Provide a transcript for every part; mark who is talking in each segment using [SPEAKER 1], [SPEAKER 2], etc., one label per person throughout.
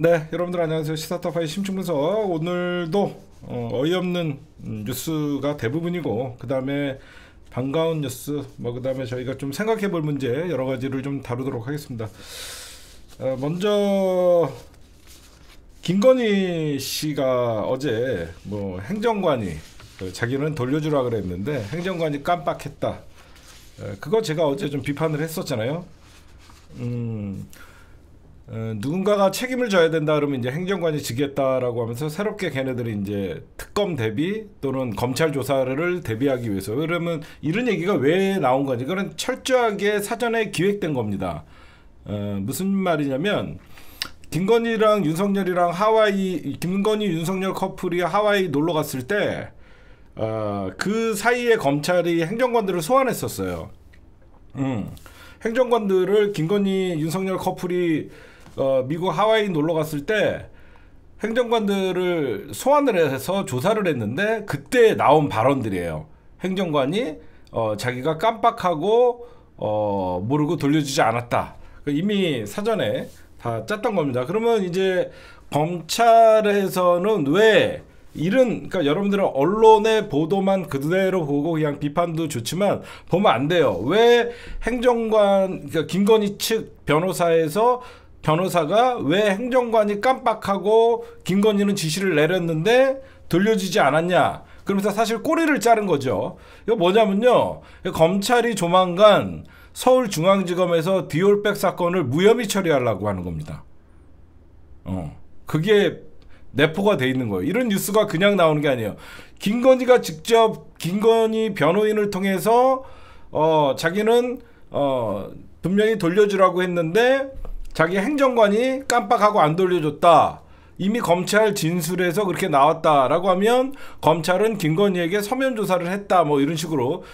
[SPEAKER 1] 네, 여러분들 안녕하세요. 시사타파의 심층분석. 오늘도 어이없는 뉴스가 대부분이고, 그 다음에 반가운 뉴스, 그 다음에 저희가 좀 생각해볼 문제 여러 가지를 좀 다루도록 하겠습니다. 먼저 김건희 씨가 어제 행정관이 자기는 돌려주라 그랬는데 행정관이 깜빡했다. 그거 제가 어제 좀 비판을 했었잖아요. 누군가가 책임을 져야 된다 그러면 이제 행정관이 지겠다라고 하면서 새롭게 걔네들이 이제 특검 대비 또는 검찰 조사를 대비하기 위해서, 그러면 이런 얘기가 왜 나온 건지, 그건 철저하게 사전에 기획된 겁니다. 무슨 말이냐면, 김건희랑 윤석열이랑 김건희 윤석열 커플이 하와이 놀러 갔을 때 그 사이에 검찰이 행정관들을 소환했었어요. 행정관들을 김건희 윤석열 커플이 미국 하와이 놀러 갔을 때 행정관들을 소환을 해서 조사를 했는데, 그때 나온 발언들이에요. 행정관이 자기가 깜빡하고 모르고 돌려주지 않았다. 이미 사전에 다 짰던 겁니다. 그러면 이제 검찰에서는 왜 그러니까 여러분들은 언론의 보도만 그대로 보고 그냥 비판도 좋지만 보면 안 돼요. 왜 그러니까 김건희 측 변호사가 왜 행정관이 깜빡하고 김건희는 지시를 내렸는데 돌려주지 않았냐. 그러면서 사실 꼬리를 자른 거죠. 이거 뭐냐면요, 검찰이 조만간 서울중앙지검에서 디올백 사건을 무혐의 처리하려고 하는 겁니다. 그게 내포가 돼 있는 거예요. 이런 뉴스가 그냥 나오는 게 아니에요. 김건희가 직접 김건희 변호인을 통해서 자기는 분명히 돌려주라고 했는데 자기 행정관이 깜빡하고 안 돌려줬다. 이미 검찰 진술에서 그렇게 나왔다라고 하면 검찰은 김건희에게 서면 조사를 했다. 이런 식으로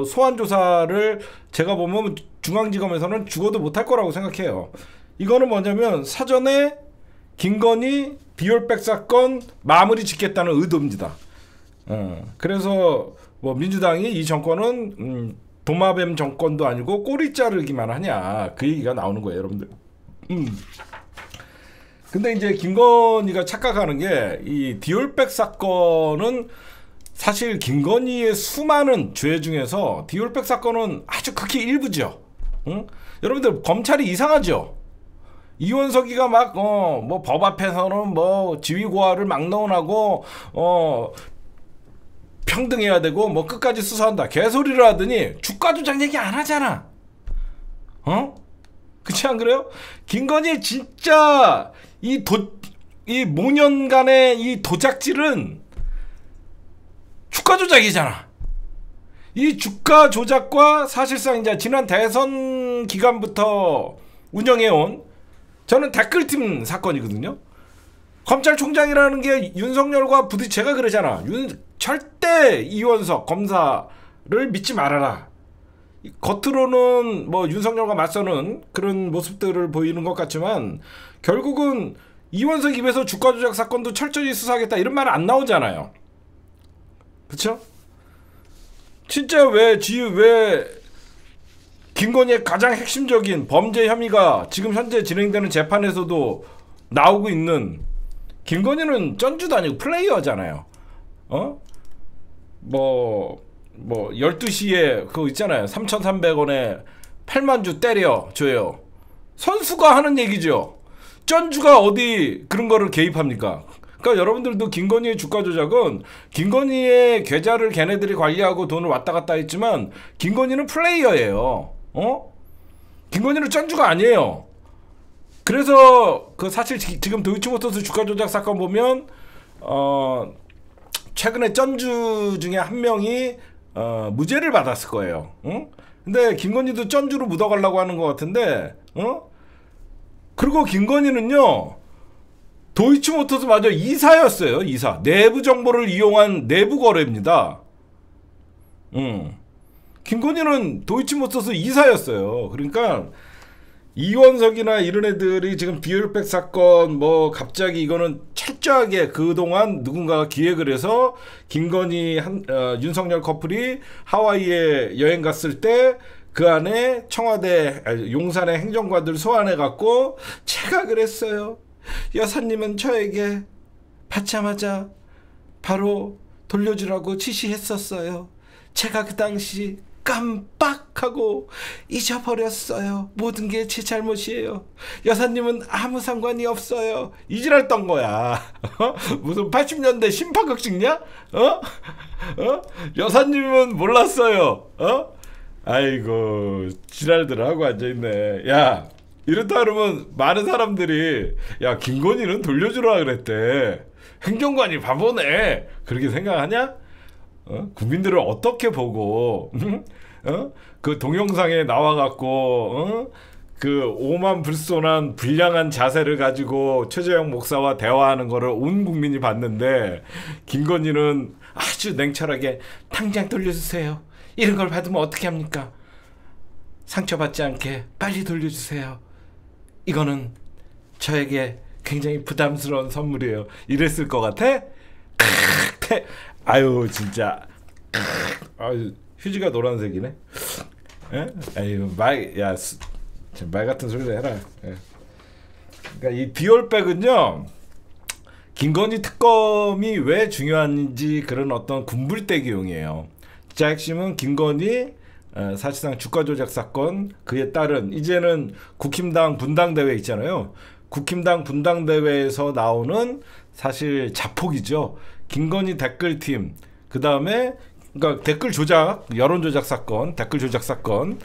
[SPEAKER 1] 소환 조사를 제가 보면 중앙지검에서는 죽어도 못할 거라고 생각해요. 이거는 뭐냐면 사전에 김건희 디올백 사건 마무리 짓겠다는 의도입니다. 그래서 민주당이 이 정권은 도마뱀 정권도 아니고 꼬리 자르기만 하냐, 그 얘기가 나오는 거예요, 여러분들. 근데 이제 김건희가 착각하는 게, 이 디올백 사건은 사실 김건희의 수많은 죄 중에서 디올백 사건은 아주 극히 일부죠. 여러분들, 검찰이 이상하죠. 이원석이가 법 앞에서는 지위고하를 막론하고 평등해야 되고 끝까지 수사한다 개소리를 하더니 주가 조작 얘기 안 하잖아. 그렇지 안 그래요? 김건희 진짜 이 모년간의 이 도작질은 주가 조작이잖아. 이 주가 조작과 사실상 이제 지난 대선 기간부터 운영해온, 저는 댓글팀 사건이거든요. 검찰총장이라는 게 윤석열과 제가 그러잖아. 절대 이원석 검사를 믿지 말아라. 겉으로는 윤석열과 맞서는 그런 모습들을 보이는 것 같지만 결국은 이원석 입에서 주가 조작 사건도 철저히 수사하겠다 이런 말은 안 나오잖아요. 그쵸? 진짜 왜 김건희의 가장 핵심적인 범죄 혐의가 지금 현재 진행되는 재판에서도 나오고 있는, 김건희는 쩐주도 아니고 플레이어잖아요. 12시에 그거 있잖아요. 3,300원에 8만 주 때려줘요. 선수가 하는 얘기죠. 쩐주가 어디 그런 거를 개입합니까? 그러니까 여러분들도 김건희의 주가 조작은 김건희의 계좌를 걔네들이 관리하고 돈을 왔다 갔다 했지만 김건희는 플레이어예요. 김건희는 쩐주가 아니에요. 그래서 사실 지금 도이치모터스 주가 조작 사건 보면 최근에 쩐주 중에 한 명이 무죄를 받았을 거예요. 근데 김건희도 쩐주로 묻어가려고 하는 것 같은데, 그리고 김건희는요, 도이치모터스마저 이사였어요. 이사. 내부 정보를 이용한 내부 거래입니다. 김건희는 도이치모터스 이사였어요. 그러니까 이원석이나 이런 애들이 지금 디올백 사건 갑자기 이거는 철저하게 그동안 누군가가 기획을 해서 김건희 윤석열 커플이 하와이에 여행 갔을 때 그 안에 용산의 행정관들 소환해 갖고 제가 그랬어요. 여사님은 저에게 받자마자 바로 돌려주라고 지시했었어요. 제가 그 당시 깜빡하고 잊어버렸어요. 모든 게 제 잘못이에요. 여사님은 아무 상관이 없어요. 이지랄 떤 거야. 무슨 80년대 심파극 찍냐? 여사님은 몰랐어요. 아이고 지랄들 하고 앉아있네. 야, 이렇다 그러면 많은 사람들이 야, 김건희는 돌려주라 그랬대. 행정관이 바보네. 그렇게 생각하냐? 국민들을 어떻게 보고 그 동영상에 나와갖고 그 오만불손한 불량한 자세를 가지고 최재형 목사와 대화하는 거를 온 국민이 봤는데, 김건희는 아주 냉철하게 당장 돌려주세요. 이런 걸 받으면 어떻게 합니까? 상처받지 않게 빨리 돌려주세요. 이거는 저에게 굉장히 부담스러운 선물이에요. 이랬을 것 같아? 아유 진짜. 아유, 휴지가 노란색이네. 에? 아유 말 같은 소리를 해라. 예. 그러니까 이 디올백은요, 김건희 특검이 왜 중요한지 그런 어떤 군불대기용이에요. 자, 핵심은 김건희 사실상 주가 조작 사건, 그에 따른 이제는 국힘당 분당대회 있잖아요. 국힘당 분당대회에서 나오는 사실 자폭이죠. 김건희 댓글팀, 그 다음에 그러니까 댓글 조작, 여론 조작 사건, 댓글 조작 사건.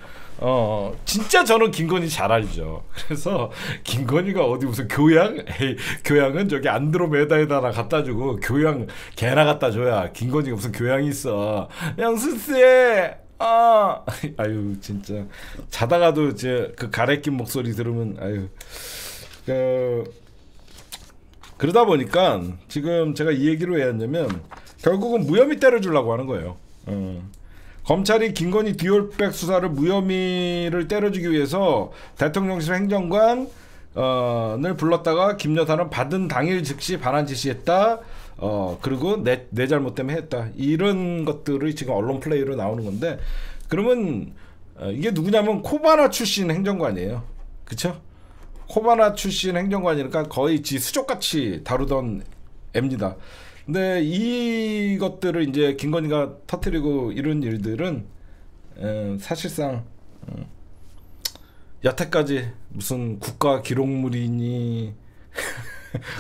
[SPEAKER 1] 진짜 저는 김건희 잘 알죠. 그래서 김건희가 어디 무슨 교양? 에이, 교양은 저기 안드로메다에다 갖다 주고 교양 개나 갖다 줘야 김건희가 무슨 교양이 있어. 양수세. 아유 진짜 자다가도 제 그 가래낀 목소리 들으면 아유. 그러다 보니까 지금 제가 이 얘기를 왜 했냐면 결국은 무혐의 때려주려고 하는 거예요. 검찰이 김건희 디올백 수사를 무혐의를 때려주기 위해서 대통령실 행정관을 불렀다가 김 여사는 받은 당일 즉시 반환 지시했다. 그리고 내 잘못 때문에 했다. 이런 것들이 지금 언론 플레이로 나오는 건데, 그러면 이게 누구냐면 코바나 출신 행정관이에요. 그쵸? 코바나 출신 행정관이니까 거의 지 수족같이 다루던 애입니다. 근데 이것들을 이제 김건희가 터뜨리고 이런 일들은 사실상 여태까지 무슨 국가 기록물이니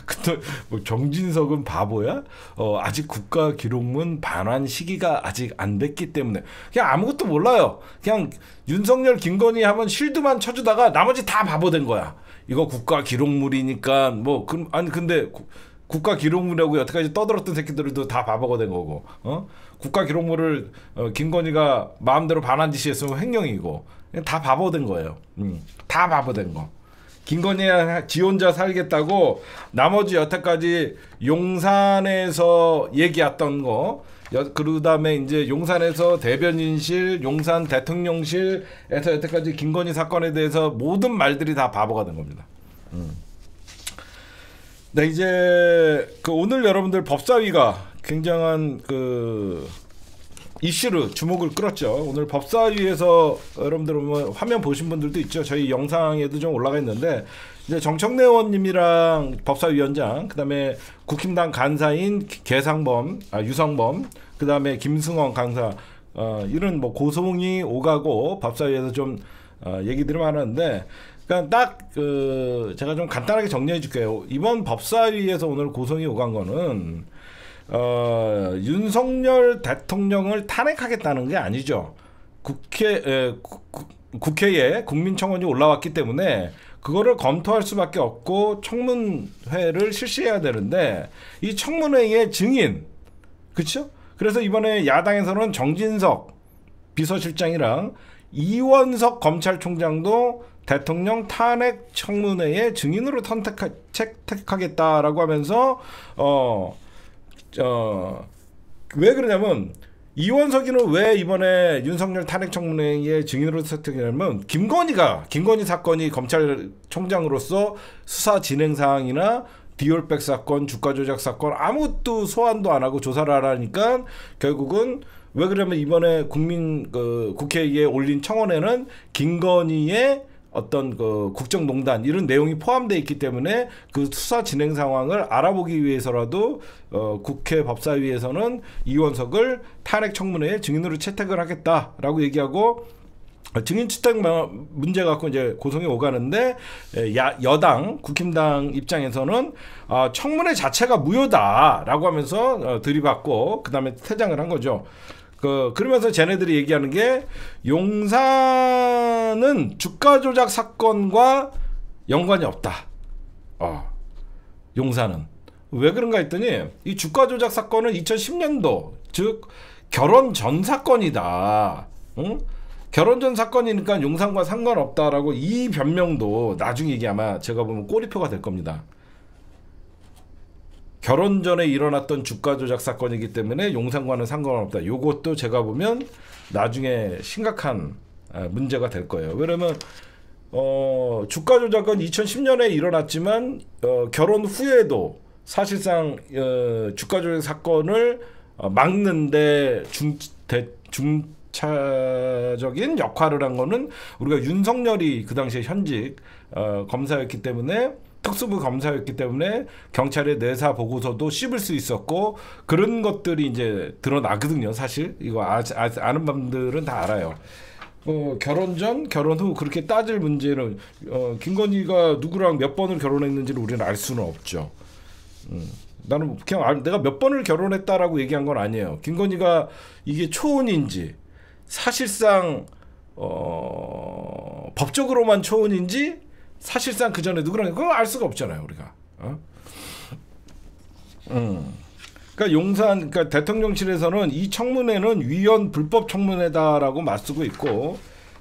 [SPEAKER 1] 근데 뭐 정진석은 바보야? 아직 국가 기록문 반환 시기가 아직 안 됐기 때문에 그냥 아무것도 몰라요. 그냥 윤석열 김건희 하면 쉴드만 쳐주다가 나머지 다 바보 된 거야. 이거 국가 기록물이니까 뭐 아니 근데 국가 기록물이라고 여태까지 떠들었던 새끼들도 다 바보가 된 거고, 국가 기록물을 김건희가 마음대로 반환 지시했으면 횡령이고, 다 바보 된 거예요. 다 바보 된 거. 김건희가 지 혼자 살겠다고 나머지 여태까지 용산에서 얘기했던 거, 그 다음에 이제 용산에서 대변인실, 용산 대통령실에서 여태까지 김건희 사건에 대해서 모든 말들이 다 바보가 된 겁니다. 네, 이제 그 오늘 여러분들 법사위가 굉장한 그 이슈로 주목을 끌었죠. 오늘 법사위에서 여러분들 보면 화면 보신 분들도 있죠. 저희 영상에도 좀 올라가 있는데, 이제 정청래 의원님이랑 법사위원장, 그다음에 국힘당 간사인 유성범, 그다음에 김승원 강사, 이런 뭐 고송이 오가고 법사위에서 좀 얘기들을 하는데, 그러니까 딱 그 제가 좀 간단하게 정리해 줄게요. 이번 법사위에서 오늘 고성이 오간 거는 윤석열 대통령을 탄핵하겠다는 게 아니죠. 국회에 국민청원이 올라왔기 때문에 그거를 검토할 수밖에 없고 청문회를 실시해야 되는데, 이 청문회의 증인, 그렇죠? 그래서 이번에 야당에서는 정진석 비서실장이랑 이원석 검찰총장도 대통령 탄핵 청문회의 증인으로 채택하겠다라고 하면서 왜 그러냐면, 이원석이는 왜 이번에 윤석열 탄핵 청문회의 증인으로 채택했냐면, 김건희 사건이 검찰총장으로서 수사 진행 사항이나 디올백 사건, 주가 조작 사건 아무것도 소환도 안 하고 조사를 안 하니까 결국은 왜 그러면 이번에 국회에 올린 청원에는 김건희의 어떤 그 국정농단 이런 내용이 포함되어 있기 때문에 그 수사 진행 상황을 알아보기 위해서라도 국회 법사위에서는 이원석을 탄핵 청문회에 증인으로 채택을 하겠다라고 얘기하고 증인 채택 문제 갖고 이제 고성이 오가는데 여당 국힘당 입장에서는 청문회 자체가 무효다라고 하면서 들이받고 그다음에 퇴장을 한 거죠. 그러면서 쟤네들이 얘기하는 게 용산은 주가 조작 사건과 연관이 없다. 용산은 왜 그런가 했더니 이 주가 조작 사건은 2010년도 즉 결혼 전 사건이다. 응? 결혼 전 사건이니까 용산과 상관없다라고 이 변명도 나중에 이게 아마 제가 보면 꼬리표가 될 겁니다. 결혼 전에 일어났던 주가 조작 사건이기 때문에 용산과는 상관없다. 요것도 제가 보면 나중에 심각한 문제가 될 거예요. 왜냐면 주가 조작은 2010년에 일어났지만 결혼 후에도 사실상 주가 조작 사건을 막는데 중차적인 역할을 한 거는 우리가 윤석열이 그 당시에 현직 검사였기 때문에 특수부 검사였기 때문에 경찰의 내사 보고서도 씹을 수 있었고 그런 것들이 이제 드러나거든요. 사실 이거 아는 분들은 다 알아요. 결혼 전, 결혼 후 그렇게 따질 문제는 김건희가 누구랑 몇 번을 결혼했는지를 우리는 알 수는 없죠. 나는 그냥 내가 몇 번을 결혼했다라고 얘기한 건 아니에요. 김건희가 이게 초혼인지 사실상 법적으로만 초혼인지 사실상 그 전에 누구랑 그걸 알 수가 없잖아요, 우리가. 그러니까 용산, 그러니까 대통령실에서는 이 청문회는 위헌 불법 청문회다라고 맞서고 있고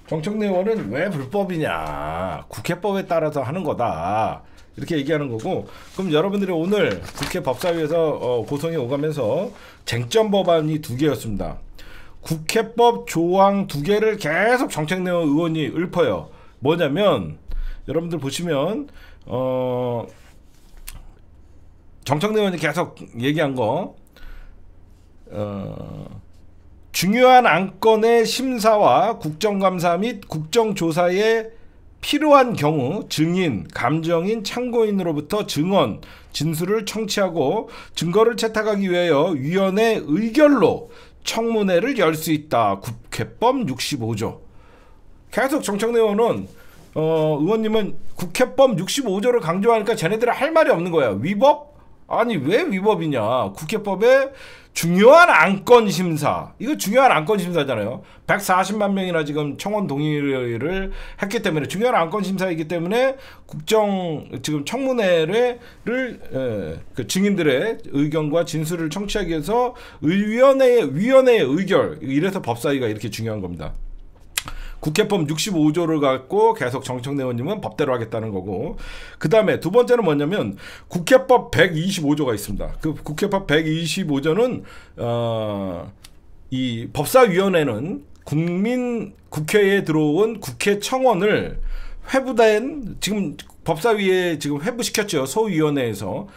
[SPEAKER 1] 정청래 의원은 왜 불법이냐, 국회법에 따라서 하는 거다 이렇게 얘기하는 거고. 그럼 여러분들이 오늘 국회 법사위에서 고성이 오가면서 쟁점 법안이 2개였습니다. 국회법 조항 2개를 계속 정청래 의원이 읊어요. 뭐냐면 여러분들 보시면 정청래 의원이 계속 얘기한 거 중요한 안건의 심사와 국정감사 및 국정조사에 필요한 경우 증인, 감정인, 참고인으로부터 증언, 진술을 청취하고 증거를 채택하기 위하여 위원회 의결로 청문회를 열 수 있다. 국회법 65조. 계속 정청래 의원은 의원님은 국회법 65조를 강조하니까 쟤네들은 할 말이 없는 거야. 위법? 아니 왜 위법이냐. 국회법에 중요한 안건 심사. 이거 중요한 안건 심사잖아요. 140만 명이나 지금 청원 동의를 했기 때문에 중요한 안건 심사이기 때문에 지금 청문회를 그 증인들의 의견과 진술을 청취하기 위해서 위원회의 의결. 이래서 법사위가 이렇게 중요한 겁니다. 국회법 65조를 갖고 계속 정청래 의원님은 법대로 하겠다는 거고, 그 다음에 두 번째는 뭐냐면 국회법 125조가 있습니다. 그 국회법 125조는 이 법사위원회는 국회에 들어온 국회 청원을 회부된, 지금 법사위에 지금 회부시켰죠. 소위원회에서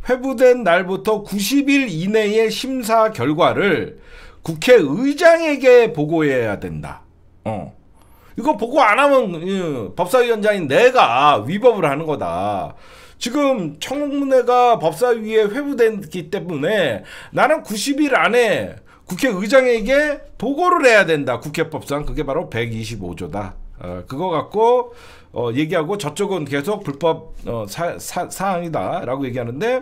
[SPEAKER 1] 회부된 날부터 90일 이내의 심사 결과를 국회의장에게 보고해야 된다. 이거 보고 안 하면 법사위원장인 내가 위법을 하는 거다. 지금 청문회가 법사위에 회부됐기 때문에 나는 90일 안에 국회의장에게 보고를 해야 된다. 국회법상. 그게 바로 125조다. 그거 갖고 얘기하고 저쪽은 계속 불법 사항이다 라고 얘기하는데,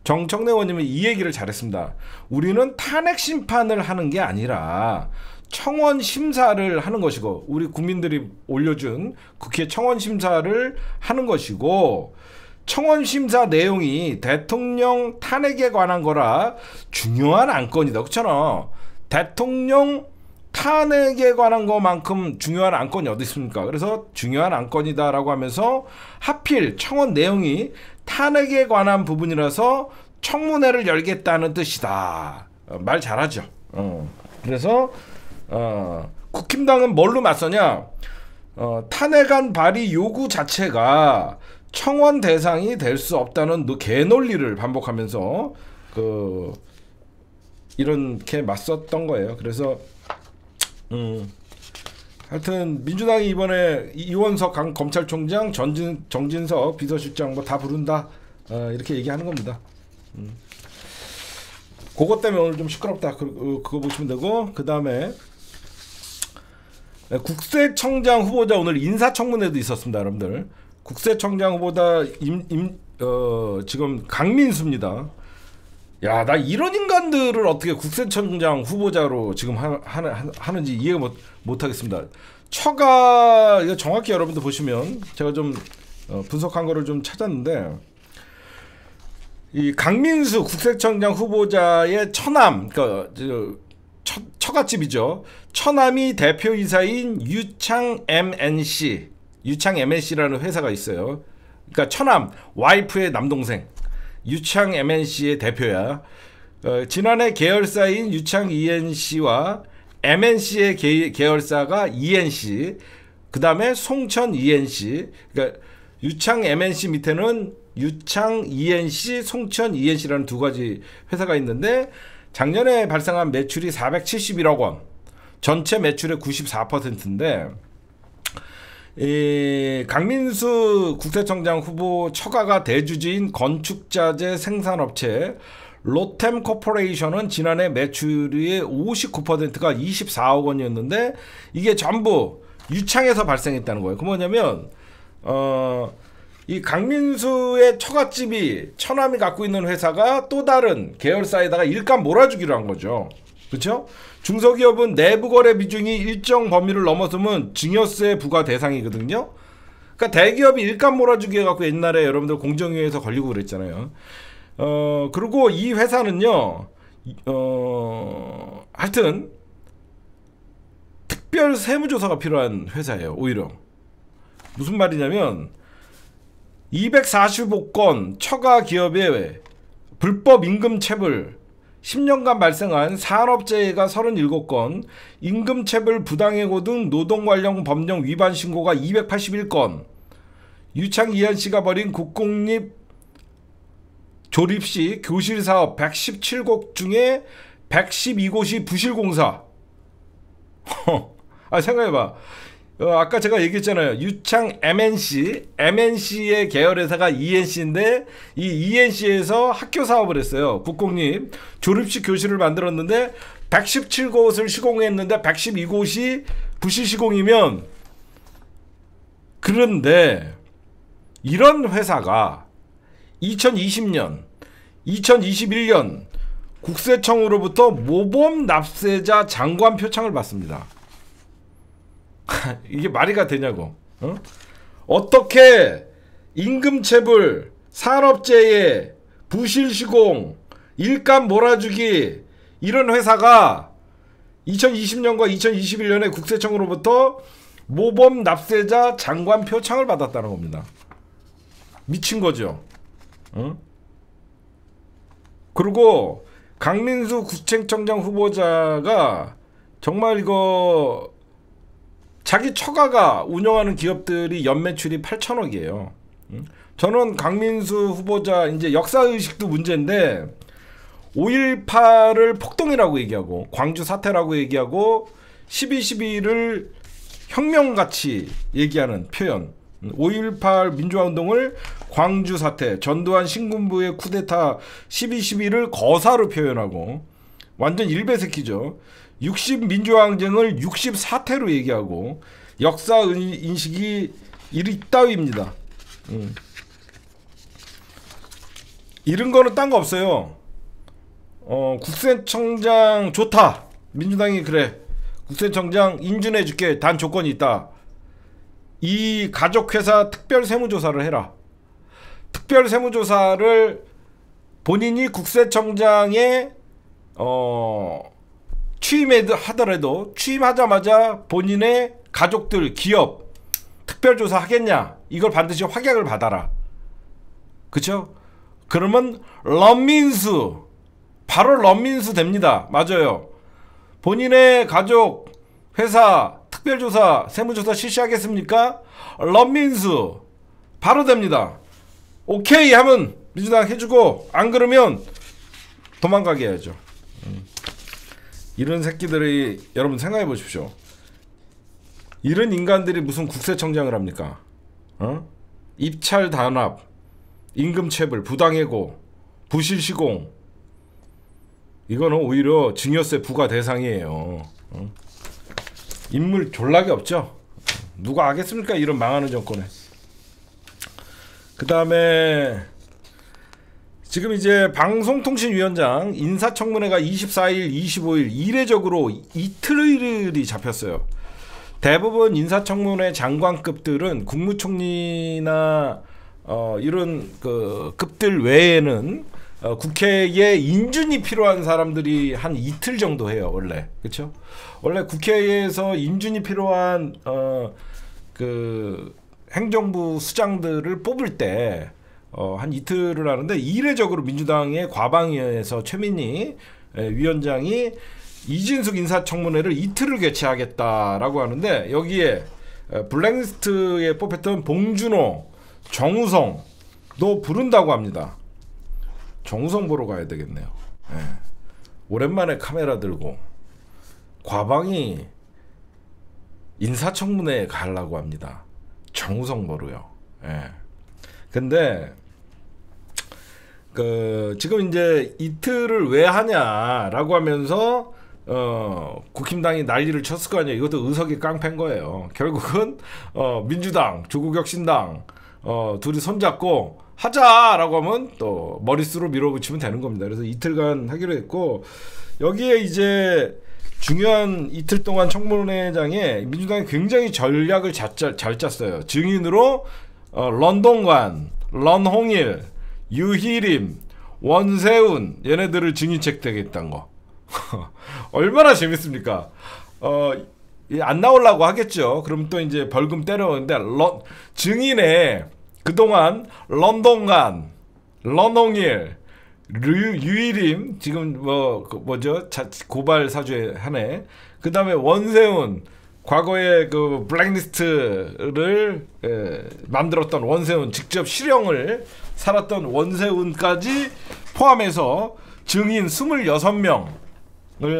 [SPEAKER 1] 정청래 의원님은 이 얘기를 잘했습니다. 우리는 탄핵 심판을 하는 게 아니라 청원 심사를 하는 것이고, 우리 국민들이 올려준 국회 청원 심사를 하는 것이고, 청원 심사 내용이 대통령 탄핵에 관한 거라 중요한 안건이다. 그렇잖아. 대통령 탄핵에 관한 것만큼 중요한 안건이 어디 있습니까? 그래서 중요한 안건이다라고 하면서 하필 청원 내용이 탄핵에 관한 부분이라서 청문회를 열겠다는 뜻이다. 말 잘하죠. 그래서 국힘당은 뭘로 맞서냐? 탄핵안 발의 요구 자체가 청원 대상이 될 수 없다는 개논리를 반복하면서 이렇게 맞섰던 거예요. 그래서 하여튼 민주당이 이번에 이원석 검찰총장, 정진석 비서실장 뭐 다 부른다, 이렇게 얘기하는 겁니다. 그것 때문에 오늘 좀 시끄럽다. 그거 보시면 되고, 그 다음에 국세청장 후보자 오늘 인사청문회도 있었습니다, 여러분들. 국세청장 후보자 지금 강민수입니다. 야, 나 이런 인간들을 어떻게 국세청장 후보자로 지금 하는지 이해가 못하겠습니다. 처가, 이거 정확히 여러분들 보시면 제가 좀 분석한 거를 좀 찾았는데, 이 강민수 국세청장 후보자의 처남, 그러니까 처갓집이죠. 처남이 대표이사인 유창 MNC라는 회사가 있어요. 그러니까 처남, 와이프의 남동생 유창 MNC의 대표야. 지난해 계열사인 유창 ENC와 MNC의 계열사가 ENC, 그 다음에 송천 ENC, 그러니까 유창 MNC 밑에는 유창 ENC, 송천 ENC라는 두 가지 회사가 있는데, 작년에 발생한 매출이 471억 원, 전체 매출의 94%인데, 강민수 국세청장 후보 처가가 대주주인 건축자재 생산업체 로템 코퍼레이션은 지난해 매출의 59%가 24억 원이었는데, 이게 전부 유창에서 발생했다는 거예요. 그 뭐냐면 이 강민수의 처갓집이, 처남이 갖고 있는 회사가 또 다른 계열사에다가 일감 몰아주기로 한 거죠. 그렇죠? 중소기업은 내부 거래 비중이 일정 범위를 넘어서면 증여세 부과 대상이거든요. 그러니까 대기업이 일감 몰아주기 해갖고 옛날에 여러분들 공정위에서 걸리고 그랬잖아요. 그리고 이 회사는요, 하여튼 특별 세무조사가 필요한 회사예요. 오히려 무슨 말이냐면 245건 처가 기업의 불법 임금체불, 10년간 발생한 산업재해가 37건, 임금체불 부당해고 등 노동 관련 법령 위반 신고가 281건, 유창 이한씨가 벌인 국공립 조립식 교실 사업 117곳 중에 112곳이 부실공사. 생각해봐. 아까 제가 얘기했잖아요. 유창 MNC의 계열회사가 ENC인데, 이 ENC에서 학교 사업을 했어요. 국공립 조립식 교실을 만들었는데 117곳을 시공했는데 112곳이 부실 시공이면, 그런데 이런 회사가 2020년, 2021년 국세청으로부터 모범 납세자 장관 표창을 받습니다. 이게 말이가 되냐고. 어떻게 임금체불, 산업재해, 부실시공, 일감 몰아주기, 이런 회사가 2020년과 2021년에 국세청으로부터 모범 납세자 장관 표창을 받았다는 겁니다. 미친 거죠. 그리고 강민수 국세청장 후보자가 정말 이거 자기 처가가 운영하는 기업들이 연매출이 8천억이에요. 저는 강민수 후보자 이제 역사의식도 문제인데, 5.18을 폭동이라고 얘기하고 광주 사태라고 얘기하고 12.12를 혁명같이 얘기하는 표현, 5.18 민주화운동을 광주 사태, 전두환 신군부의 쿠데타 12.12를 거사로 표현하고, 완전 일배새끼죠. 60 민주화항쟁을 60 사태로 얘기하고, 역사 인식이 이따위입니다. 이런 거는 딴 거 없어요. 국세청장 좋다. 민주당이 그래, 국세청장 인준해줄게. 단 조건이 있다. 이 가족회사 특별 세무조사를 해라. 특별 세무조사를 본인이 국세청장에 취임하더라도 취임하자마자 본인의 가족들, 기업 특별조사 하겠냐, 이걸 반드시 확약을 받아라. 그쵸? 그러면 런민수, 바로 런민수 됩니다. 맞아요. 본인의 가족 회사 특별조사 세무조사 실시하겠습니까? 런민수 바로 됩니다. 오케이 하면 민주당 해주고, 안 그러면 도망가게 해야죠. 이런 새끼들이, 여러분 생각해 보십시오. 이런 인간들이 무슨 국세청장을 합니까? 어? 입찰 단합, 임금체불, 부당해고, 부실시공. 이거는 오히려 증여세 부과 대상이에요. 어? 인물 졸라게 없죠. 누가 하겠습니까? 이런 망하는 정권에. 그 다음에 지금 이제 방송통신위원장 인사청문회가 24일, 25일 이례적으로 이틀이 잡혔어요. 대부분 인사청문회 장관급들은 국무총리나 이런 그 급들 외에는 국회에 인준이 필요한 사람들이 한 이틀 정도 해요. 원래 그렇죠? 원래 국회에서 인준이 필요한 그 행정부 수장들을 뽑을 때 한 이틀을 하는데 이례적으로 민주당의 과방위에서 최민희 위원장이 이진숙 인사청문회를 이틀을 개최하겠다라고 하는데 여기에 블랙리스트에 뽑혔던 봉준호, 정우성도 부른다고 합니다. 정우성 보러 가야 되겠네요. 예. 오랜만에 카메라 들고 과방위 인사청문회에 가려고 합니다. 정우성 보러요. 예. 근데 지금 이제 이틀을 왜 하냐라고 하면서 국힘당이 난리를 쳤을 거 아니에요. 이것도 의석이 깡패인 거예요. 결국은 민주당, 조국혁신당 둘이 손잡고 하자라고 하면 또 머릿수로 밀어붙이면 되는 겁니다. 그래서 이틀간 하기로 했고 여기에 이제 중요한 이틀 동안 청문회장에 민주당이 굉장히 전략을 잘 짰어요. 증인으로 런동관, 런홍일, 유희림, 원세훈 얘네들을 증인 채택했다는 거. 얼마나 재밌습니까? 안 나오려고 하겠죠. 그럼 또 이제 벌금 때려오는데 증인에 그동안 런동관, 런홍일, 유희림 지금 뭐죠? 고발 사주에 하네. 그 다음에 원세훈 과거에 그 블랙리스트를 만들었던 원세훈 직접 실형을 살았던 원세훈까지 포함해서 증인 26명을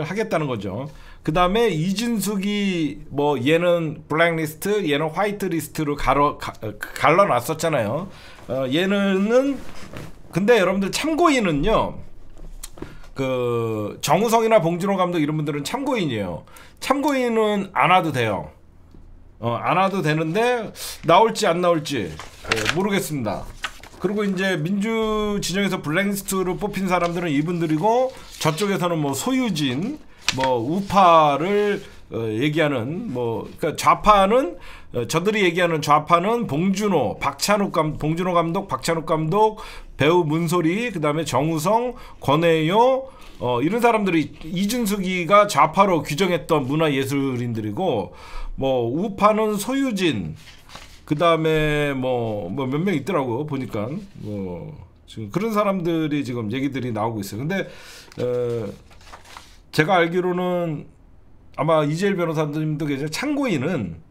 [SPEAKER 1] 하겠다는 거죠. 그 다음에 이진숙이 뭐 얘는 블랙리스트 얘는 화이트리스트로 갈라놨었잖아요. 얘는 근데 여러분들 참고인은요. 그 정우성이나 봉준호 감독 이런 분들은 참고인이에요. 참고인은 안 와도 돼요. 안 와도 되는데 나올지 안 나올지 모르겠습니다. 그리고 이제 민주 진영에서 블랙리스트로 뽑힌 사람들은 이분들이고 저쪽에서는 뭐 소유진, 뭐 우파를 얘기하는 뭐 그러니까 좌파는 저들이 얘기하는 좌파는 봉준호, 봉준호 감독, 박찬욱 감독, 배우 문소리, 그다음에 정우성, 권혜요 이런 사람들이 이준석이가 좌파로 규정했던 문화예술인들이고 뭐 우파는 소유진 그다음에 뭐 몇 명 있더라고 보니까 뭐 지금 그런 사람들이 지금 얘기들이 나오고 있어요. 근데 제가 알기로는 아마 이재일 변호사님도 계세요. 참고인은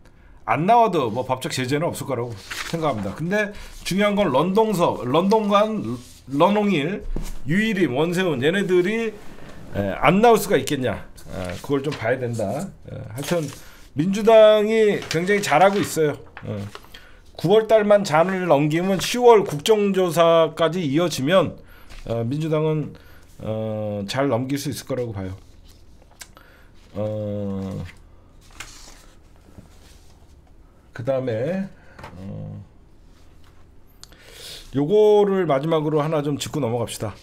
[SPEAKER 1] 안 나와도 뭐 법적 제재는 없을 거라고 생각합니다. 근데 중요한 건 런동관, 런홍일, 유일임, 원세훈 얘네들이 안 나올 수가 있겠냐? 그걸 좀 봐야 된다. 하여튼 민주당이 굉장히 잘하고 있어요. 9월 달만 잔을 넘기면 10월 국정조사까지 이어지면 민주당은 잘 넘길 수 있을 거라고 봐요. 그 다음에 요거를 마지막으로 하나 좀 짚고 넘어갑시다.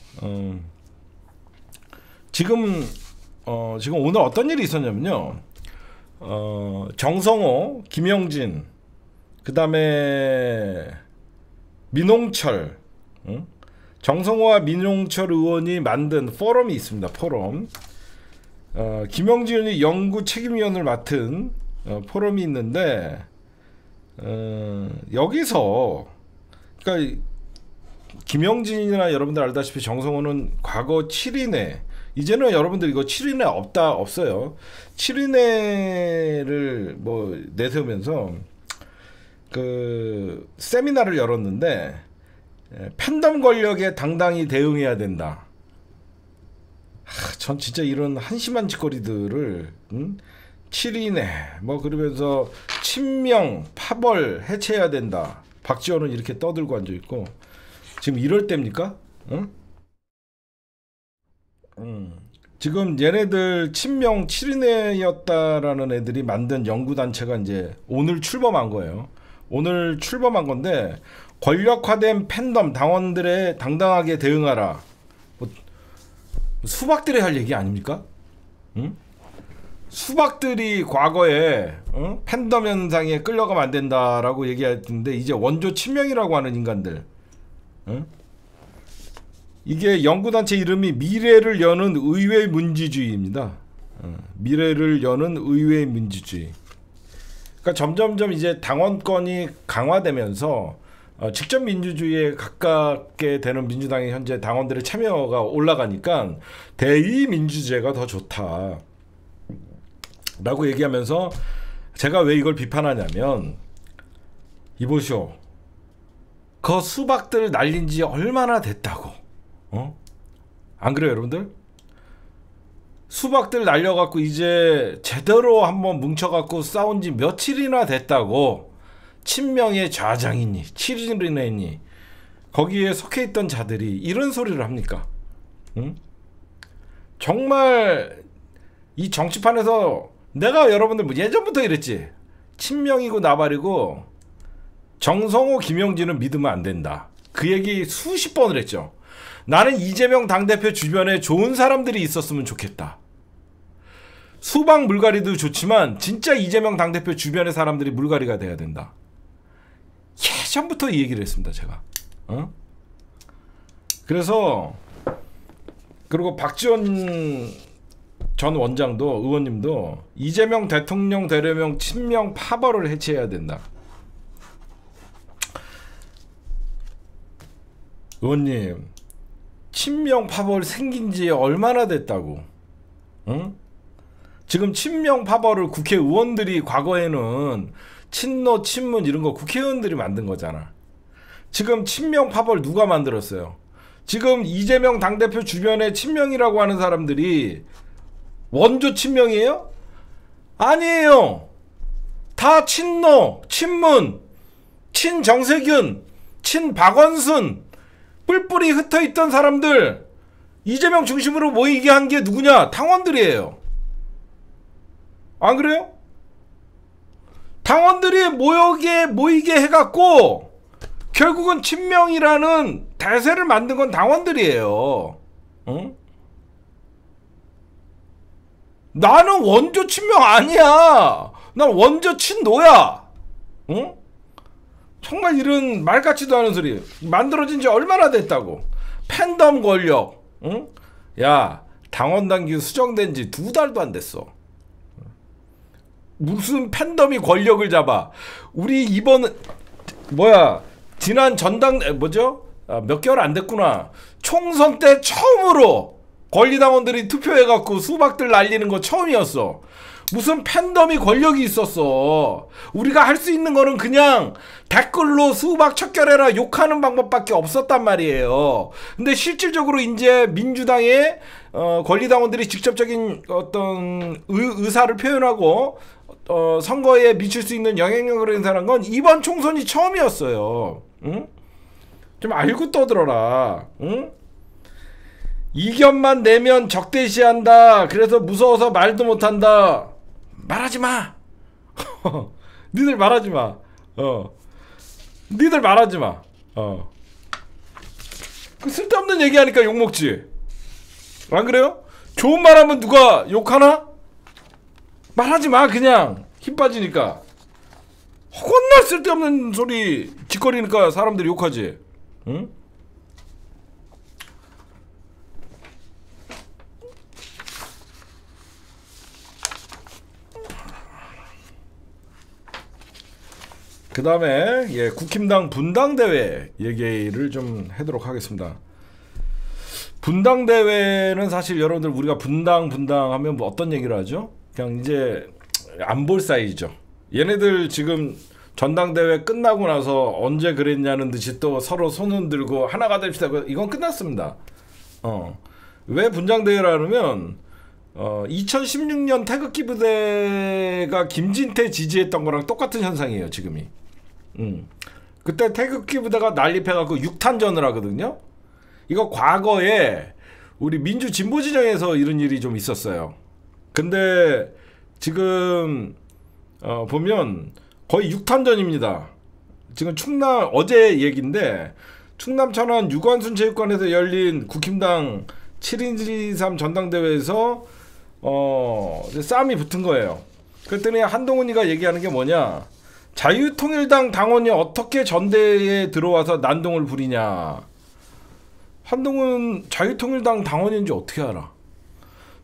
[SPEAKER 1] 지금 오늘 어떤 일이 있었냐면요. 정성호, 김영진, 그 다음에 민홍철, 정성호와 민홍철 의원이 만든 포럼이 있습니다. 포럼. 김영진 의원이 연구 책임위원을 맡은 포럼이 있는데 여기서 그러니까 김영진이나 여러분들 알다시피 정성호는 과거 7인회 이제는 여러분들 이거 7인회 없어요. 7인회를 뭐 내세우면서 그 세미나를 열었는데 팬덤 권력에 당당히 대응해야 된다. 전 진짜 이런 한심한 짓거리들을 7인회 뭐 그러면서 친명 파벌 해체해야 된다. 박지원은 이렇게 떠들고 앉아 있고 지금 이럴 때입니까? 응? 지금 얘네들 친명 7인회였다라는 애들이 만든 연구단체가 이제 오늘 출범한 거예요. 오늘 출범한 건데 권력화된 팬덤 당원들의 당당하게 대응하라. 뭐, 수박들이 할 얘기 아닙니까? 응? 수박들이 과거에 팬덤 현상에 끌려가면 안 된다라고 얘기했는데 이제 원조 친명이라고 하는 인간들. 응? 이게 연구단체 이름이 미래를 여는 의회 민주주의입니다. 미래를 여는 의회 민주주의. 그러니까 점점점 이제 당원권이 강화되면서 직접 민주주의에 가깝게 되는 민주당의 현재 당원들의 참여가 올라가니까 대의민주제가 더 좋다 라고 얘기하면서 제가 왜 이걸 비판하냐면 이보시오. 그 수박들 날린 지 얼마나 됐다고. 안 그래요 여러분들? 수박들 날려갖고 이제 제대로 한번 뭉쳐갖고 싸운 지 며칠이나 됐다고. 친명의 좌장이니 7인이니 거기에 속해있던 자들이 이런 소리를 합니까? 응? 정말 이 정치판에서 내가 여러분들 뭐 예전부터 이랬지. 친명이고 나발이고 정성호 김영진은 믿으면 안 된다. 그 얘기 수십 번을 했죠. 나는 이재명 당대표 주변에 좋은 사람들이 있었으면 좋겠다. 수박 물갈이도 좋지만 진짜 이재명 당대표 주변의 사람들이 물갈이가 돼야 된다. 예전부터 이 얘기를 했습니다 제가. 그래서 그리고 박지원 전 원장도 의원님도 이재명 대통령 되려면 친명 파벌을 해체해야 된다. 의원님 친명 파벌 생긴 지 얼마나 됐다고. 응? 지금 친명 파벌을 국회의원들이 과거에는 친노 친문 이런 거 국회의원들이 만든 거잖아. 지금 친명 파벌 누가 만들었어요? 지금 이재명 당대표 주변에 친명이라고 하는 사람들이 원조 친명이에요? 아니에요. 다 친노, 친문, 친정세균, 친박원순 뿔뿔이 흩어있던 사람들 이재명 중심으로 모이게 한 게 누구냐? 당원들이에요. 안 그래요? 당원들이 모이게 해갖고 결국은 친명이라는 대세를 만든 건 당원들이에요. 응? 나는 원조 친명 아니야. 난 원조 친노야. 응? 정말 이런 말 같지도 않은 소리. 만들어진 지 얼마나 됐다고. 팬덤 권력. 응? 야, 당원 당규 수정된 지 2달도 안 됐어. 무슨 팬덤이 권력을 잡아. 우리 이번 지난 전당 몇 개월 안 됐구나. 총선 때 처음으로 권리당원들이 투표해갖고 수박들 날리는 거 처음이었어. 무슨 팬덤이 권력이 있었어. 우리가 할 수 있는 거는 그냥 댓글로 수박 척결해라 욕하는 방법밖에 없었단 말이에요. 근데 실질적으로 이제 민주당의 권리당원들이 직접적인 어떤 의사를 표현하고 선거에 미칠 수 있는 영향력을 행사한 건 이번 총선이 처음이었어요. 응? 좀 알고 떠들어라. 응? 이견만 내면 적대시한다. 그래서 무서워서 말도 못한다. 말하지 마. 니들 말하지 마. 니들 말하지 마. 그 쓸데없는 얘기하니까 욕먹지. 안 그래요? 좋은 말하면 누가 욕하나? 말하지 마. 그냥 힘 빠지니까. 혼날 쓸데없는 소리 짓거리니까 사람들이 욕하지. 응? 그 다음에 국힘당 분당대회 얘기를 좀 하도록 하겠습니다. 분당대회는 사실 여러분들 우리가 분당 하면 뭐 어떤 얘기를 하죠? 그냥 이제 안 볼 사이죠. 얘네들 지금 전당대회 끝나고 나서 언제 그랬냐는 듯이 또 서로 손 흔들고 하나가 됩시다. 이건 끝났습니다. 왜 분당대회라 하면 2016년 태극기 부대가 김진태 지지했던 거랑 똑같은 현상이에요, 지금이. 그때 태극기 부대가 난립해갖고 6탄전을 하거든요. 이거 과거에 우리 민주 진보 진영에서 이런 일이 좀 있었어요. 근데 지금 보면 거의 6탄전입니다. 지금 충남 어제 얘기인데 충남 천안 유관순 체육관에서 열린 국힘당 7.123 전당대회에서 싸움이 붙은 거예요. 그랬더니 한동훈이가 얘기하는 게 뭐냐, 자유통일당 당원이 어떻게 전대에 들어와서 난동을 부리냐. 한동훈 자유통일당 당원인지 어떻게 알아?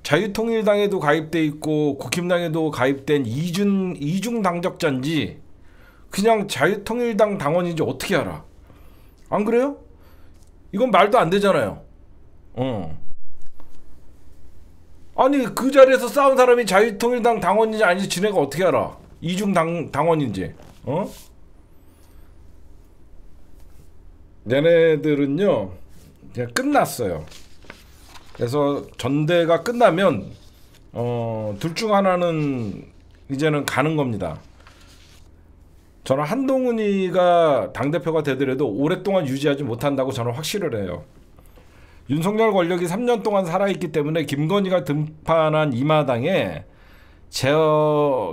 [SPEAKER 1] 자유통일당에도 가입돼 있고 국힘당에도 가입된 이중 당적자인지 그냥 자유통일당 당원인지 어떻게 알아? 안 그래요? 이건 말도 안 되잖아요. 아니 그 자리에서 싸운 사람이 자유통일당 당원인지 아닌지 지네가 어떻게 알아? 이중 당원인지. 얘네들은요 그냥 끝났어요. 그래서 전대가 끝나면 둘 중 하나는 이제는 가는 겁니다. 저는 한동훈이가 당대표가 되더라도 오랫동안 유지하지 못한다고 저는 확실을 해요. 윤석열 권력이 3년 동안 살아있기 때문에 김건희가 등판한 이 마당에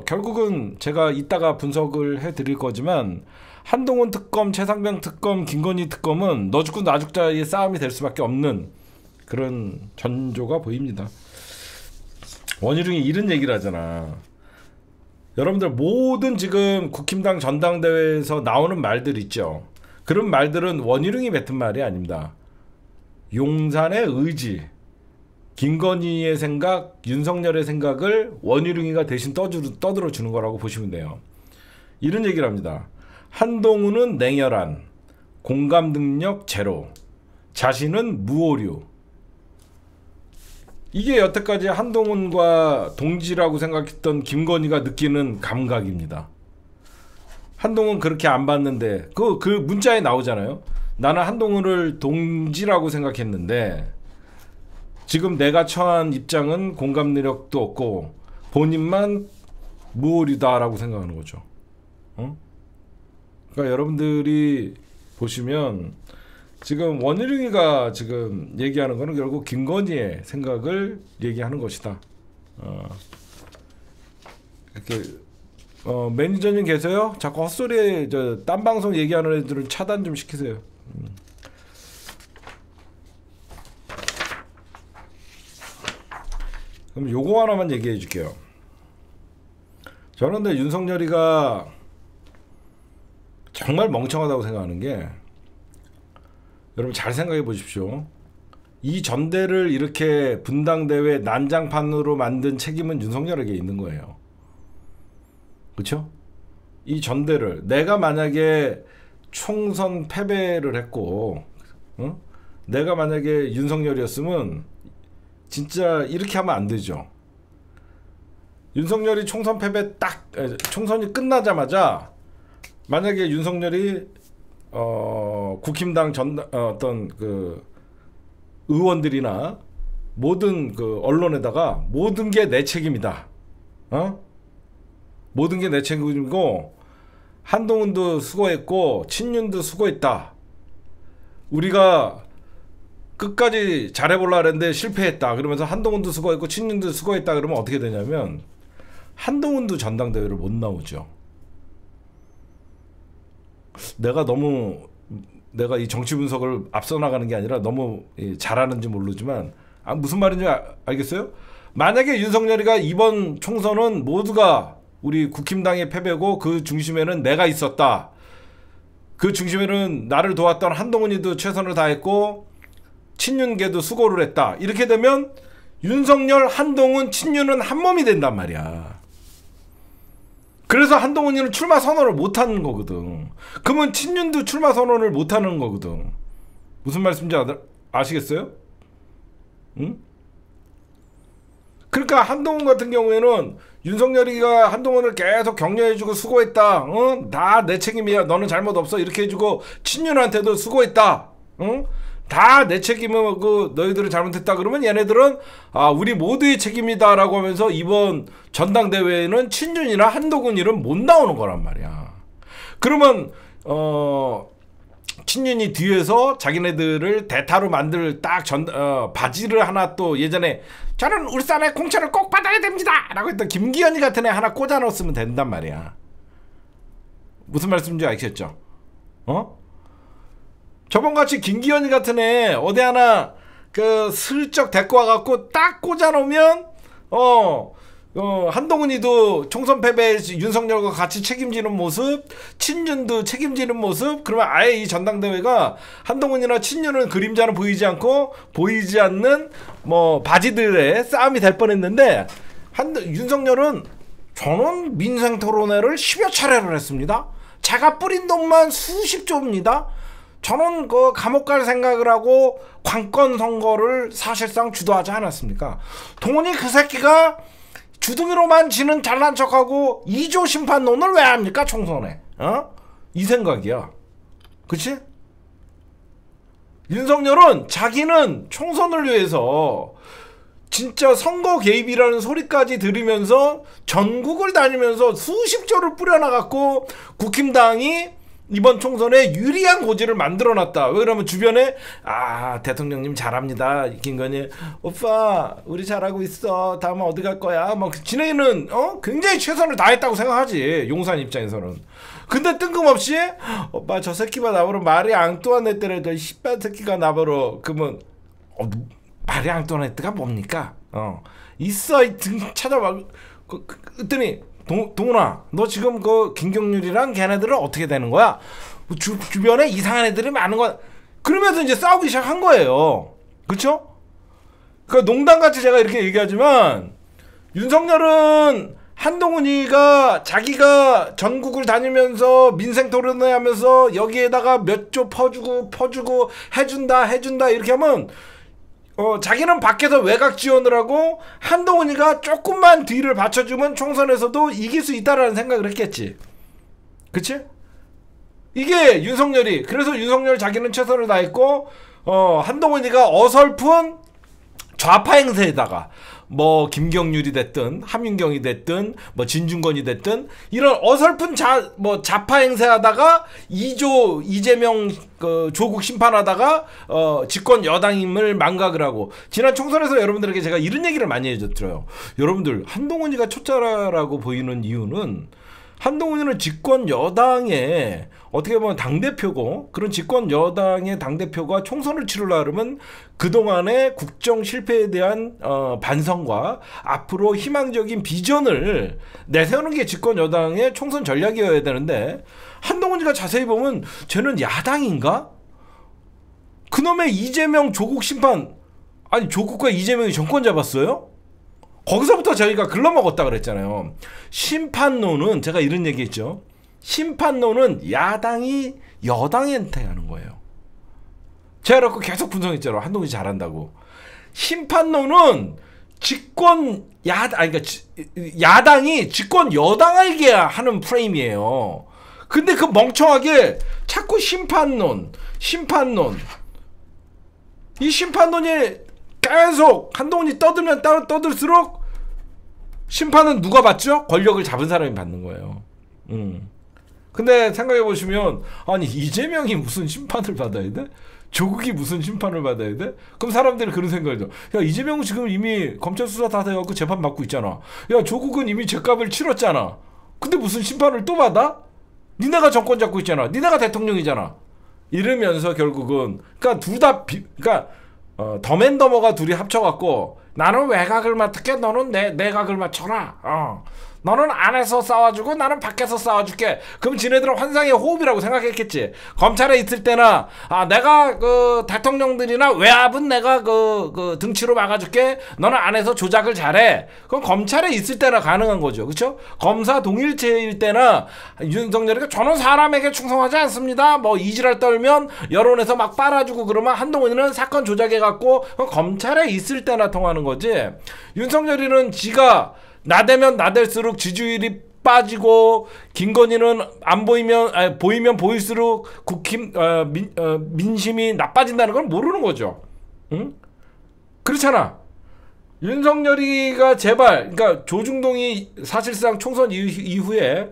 [SPEAKER 1] 결국은 제가 이따가 분석을 해드릴 거지만 한동훈 특검, 최상병 특검, 김건희 특검은 너 죽고 나 죽자의 싸움이 될 수밖에 없는 그런 전조가 보입니다. 원희룡이 이런 얘기를 하잖아. 여러분들 모든 지금 국힘당 전당대회에서 나오는 말들 있죠. 그런 말들은 원희룡이 뱉은 말이 아닙니다. 용산의 의지, 김건희의 생각, 윤석열의 생각을 원희룡이가 대신 떠들어 주는 거라고 보시면 돼요. 이런 얘기를 합니다. 한동훈은 냉혈한, 공감 능력 제로, 자신은 무오류. 이게 여태까지 한동훈과 동지라고 생각했던 김건희가 느끼는 감각입니다. 한동훈 그렇게 안 봤는데 그 문자에 나오잖아요. 나는 한동훈을 동지라고 생각했는데 지금 내가 처한 입장은 공감 능력도 없고 본인만 무오류다라고 생각하는 거죠. 그러니까 여러분들이 보시면 지금 원희룡이가 지금 얘기하는 거는 결국 김건희의 생각을 얘기하는 것이다. 이렇게 매니저님 계세요? 자꾸 헛소리에 딴 방송 얘기하는 애들은 차단 좀 시키세요. 그럼 요거 하나만 얘기해 줄게요. 저는 근데 윤석열이가 정말 멍청하다고 생각하는 게, 여러분 잘 생각해 보십시오. 이 전대를 이렇게 분당대회 난장판으로 만든 책임은 윤석열에게 있는 거예요. 그렇죠? 이 전대를 내가 만약에 총선 패배를 했고 내가 만약에 윤석열이었으면 진짜 이렇게 하면 안 되죠. 윤석열이 총선 패배 총선이 끝나자마자 만약에 윤석열이 국힘당 어떤 그 의원들이나 모든 그 언론에다가 모든 게 내 책임이다. 모든 게 내 책임이고 한동훈도 수고했고 친윤도 수고했다. 우리가 끝까지 잘해보려고 했는데 실패했다. 그러면서 한동훈도 수고했고 친윤도 수고했다. 그러면 어떻게 되냐면 한동훈도 전당대회를 못 나오죠. 내가 이 정치 분석을 앞서 나가는 게 아니라 너무 잘하는지 모르지만 무슨 말인지 알겠어요? 만약에 윤석열이가 이번 총선은 모두가 우리 국힘당의 패배고 그 중심에는 내가 있었다. 그 중심에는 나를 도왔던 한동훈이도 최선을 다했고 친윤계도 수고를 했다. 이렇게 되면 윤석열, 한동훈, 친윤은 한 몸이 된단 말이야. 그래서 한동훈이는 출마 선언을 못하는 거거든. 그러면 친윤도 출마 선언을 못하는 거거든. 무슨 말씀인지 아시겠어요? 응? 그러니까 한동훈 같은 경우에는 윤석열이가 한동훈을 계속 격려해주고 수고했다. 다 내 책임이야. 너는 잘못 없어. 이렇게 해주고 친윤한테도 수고했다. 다 내 책임이고 너희들은 잘못했다 그러면 얘네들은 우리 모두의 책임이다라고 하면서 이번 전당대회에는 친윤이나 한동훈이는 못 나오는 거란 말이야. 그러면 친윤이 뒤에서 자기네들을 대타로 만들 바지를 하나 또 예전에 저는 울산의 공천을 꼭 받아야 됩니다 라고 했던 김기현이 같은 애 하나 꽂아 넣었으면 된단 말이야. 무슨 말씀인지 아시겠죠? 저번같이 김기현이 같은 애 어디 하나 슬쩍 데리고 와갖고 딱 꽂아 놓으면 한동훈이도 총선 패배 윤석열과 같이 책임지는 모습, 친윤도 책임지는 모습. 그러면 아예 이 전당대회가 한동훈이나 친윤은 그림자는 보이지 않고 보이지 않는 바지들의 싸움이 될 뻔했는데 윤석열은 저는 민생토론회를 10여 차례를 했습니다. 제가 뿌린 돈만 수십조입니다. 저는 감옥 갈 생각을 하고 관건 선거를 사실상 주도하지 않았습니까? 동훈이 그 새끼가 주둥이로만 지는 잘난 척하고 2조 심판론을 왜 합니까 총선에? 이 생각이야. 그치? 윤석열은 자기는 총선을 위해서 진짜 선거 개입이라는 소리까지 들으면서 전국을 다니면서 수십조를 뿌려나갔고 국힘당이 이번 총선에 유리한 고지를 만들어놨다. 왜 그러면 주변에 대통령님 잘합니다. 김건희 오빠 우리 잘하고 있어. 다음에 어디 갈 거야. 지네는 굉장히 최선을 다했다고 생각하지. 용산 입장에서는. 근데 뜬금없이 오빠 저 새끼가 나보러 마리 앙뚜아네트를 씨발 새끼가 나보러 그러면 마리 앙뚜아네트가 뭡니까? 있어 등 찾아봐. 그랬더니 동훈아 너 지금 김경률이랑 걔네들은 어떻게 되는 거야? 주변에 이상한 애들이 많은 거야. 그러면서 이제 싸우기 시작한 거예요. 그쵸? 그러니까 농담같이 제가 이렇게 얘기하지만 윤석열은 한동훈이가 자기가 전국을 다니면서 민생 토론회 하면서 여기에다가 몇 조 퍼주고 해준다 이렇게 하면 자기는 밖에서 외곽 지원을 하고 한동훈이가 조금만 뒤를 받쳐주면 총선에서도 이길 수 있다라는 생각을 했겠지. 그치? 이게 윤석열이 그래서 윤석열 자기는 최선을 다했고 한동훈이가 어설픈 좌파 행세에다가 김경률이 됐든 함윤경이 됐든 진중권이 됐든 이런 어설픈 좌파 행세하다가 이재명 조국 심판하다가 집권 여당임을 망각을 하고 지난 총선에서 여러분들에게 제가 이런 얘기를 많이 해줬어요. 여러분들 한동훈이가 초짜라고 보이는 이유는 한동훈이는 집권 여당의 어떻게 보면 당대표고 그런 집권 여당의 당대표가 총선을 치르려 그러면 그동안의 국정 실패에 대한 반성과 앞으로 희망적인 비전을 내세우는 게 집권 여당의 총선 전략이어야 되는데 한동훈이가 자세히 보면 쟤는 야당인가? 그놈의 이재명 조국 심판 조국과 이재명이 정권 잡았어요? 거기서부터 저희가 글러먹었다 그랬잖아요. 심판론은 제가 이런 얘기했죠. 심판론은 야당이 여당한테 하는 거예요. 제가 그렇고 계속 분석했잖아요. 한동훈이 잘한다고. 심판론은 야당이 집권 여당에게 하는 프레임이에요. 근데 그 멍청하게 자꾸 심판론 이 심판론이 계속 한동훈이 떠들면 떠들수록 심판은 누가 받죠? 권력을 잡은 사람이 받는 거예요. 근데 생각해보시면 이재명이 무슨 심판을 받아야 돼? 조국이 무슨 심판을 받아야 돼? 그럼 사람들이 그런 생각을 해요. 야 이재명은 지금 이미 검찰 수사 다 돼갖고 재판 받고 있잖아. 야 조국은 이미 죄값을 치렀잖아. 근데 무슨 심판을 또 받아? 니네가 정권 잡고 있잖아. 니네가 대통령이잖아. 이러면서 결국은 덤앤더머가 둘이 합쳐갖고 나는 외곽을 맡을게 너는 내각을 맞춰라. 너는 안에서 싸워주고 나는 밖에서 싸워줄게. 그럼 지네들은 환상의 호흡이라고 생각했겠지. 검찰에 있을 때나 내가 대통령들이나 외압은 내가 등치로 막아줄게. 너는 안에서 조작을 잘해. 그럼 검찰에 있을 때나 가능한 거죠. 그렇죠? 검사 동일체일 때나 윤석열이가 저는 사람에게 충성하지 않습니다. 이지랄 떨면 여론에서 막 빨아주고 그러면 한동훈이는 사건 조작해갖고 검찰에 있을 때나 통하는 거지. 윤석열이는 지가 나대면 나댈수록 지지율이 빠지고 김건희는 안 보이면 보이면 보일수록 민심이 나빠진다는 걸 모르는 거죠. 응? 그렇잖아. 윤석열이가 제발 그러니까 조중동이 사실상 총선 이후에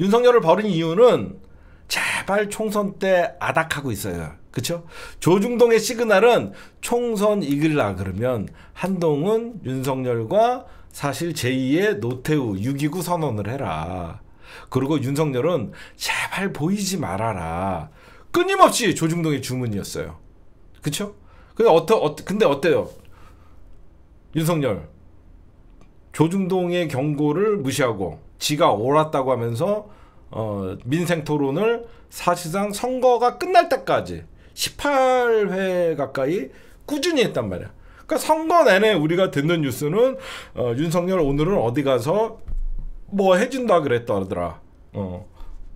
[SPEAKER 1] 윤석열을 버린 이유는 제발 총선 때 아닥하고 있어요. 그렇죠? 조중동의 시그널은 총선 이길라 그러면 한동훈, 윤석열과 사실 제2의 노태우 6.29 선언을 해라. 그리고 윤석열은 제발 보이지 말아라. 끊임없이 조중동의 주문이었어요. 그렇죠? 근데 어때요? 윤석열 조중동의 경고를 무시하고 지가 옳았다고 하면서 민생 토론을 사실상 선거가 끝날 때까지 18회 가까이 꾸준히 했단 말이야. 그러니까 선거 내내 우리가 듣는 뉴스는 윤석열 오늘은 어디 가서 뭐 해준다 그랬더라.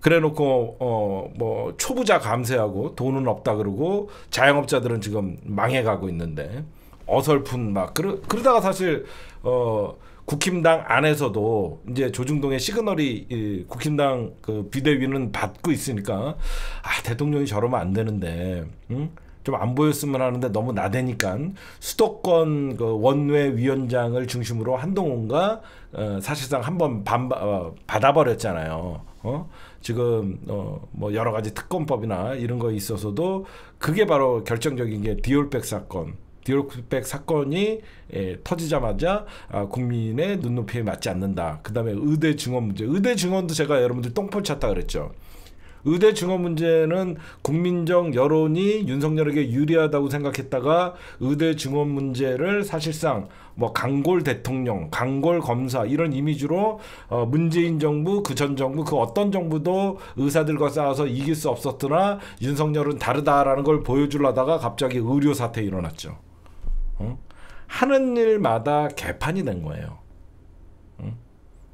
[SPEAKER 1] 그래놓고 뭐 초부자 감세하고 돈은 없다 그러고 자영업자들은 지금 망해가고 있는데 어설픈 막 그러다가 사실 국힘당 안에서도 이제 조중동의 시그널이 국힘당 그 비대위는 받고 있으니까 대통령이 저러면 안 되는데 좀 안 보였으면 하는데 너무 나대니까 수도권 그 원외 위원장을 중심으로 한동훈과 사실상 한번 받아버렸잖아요. 지금 뭐 여러 가지 특검법이나 이런 거 있어서도 그게 바로 결정적인 게 디올백 사건이 터지자마자 국민의 눈높이에 맞지 않는다. 그 다음에 의대 증원 문제. 의대 증원도 제가 여러분들 똥볼 찼다 그랬죠. 의대 증원 문제는 국민적 여론이 윤석열에게 유리하다고 생각했다가 의대 증원 문제를 사실상 뭐 강골 대통령, 강골 검사 이런 이미지로 문재인 정부, 그 전 정부, 그 어떤 정부도 의사들과 싸워서 이길 수 없었으나 윤석열은 다르다라는 걸 보여주려다가 갑자기 의료 사태 일어났죠. 하는 일마다 개판이 된 거예요.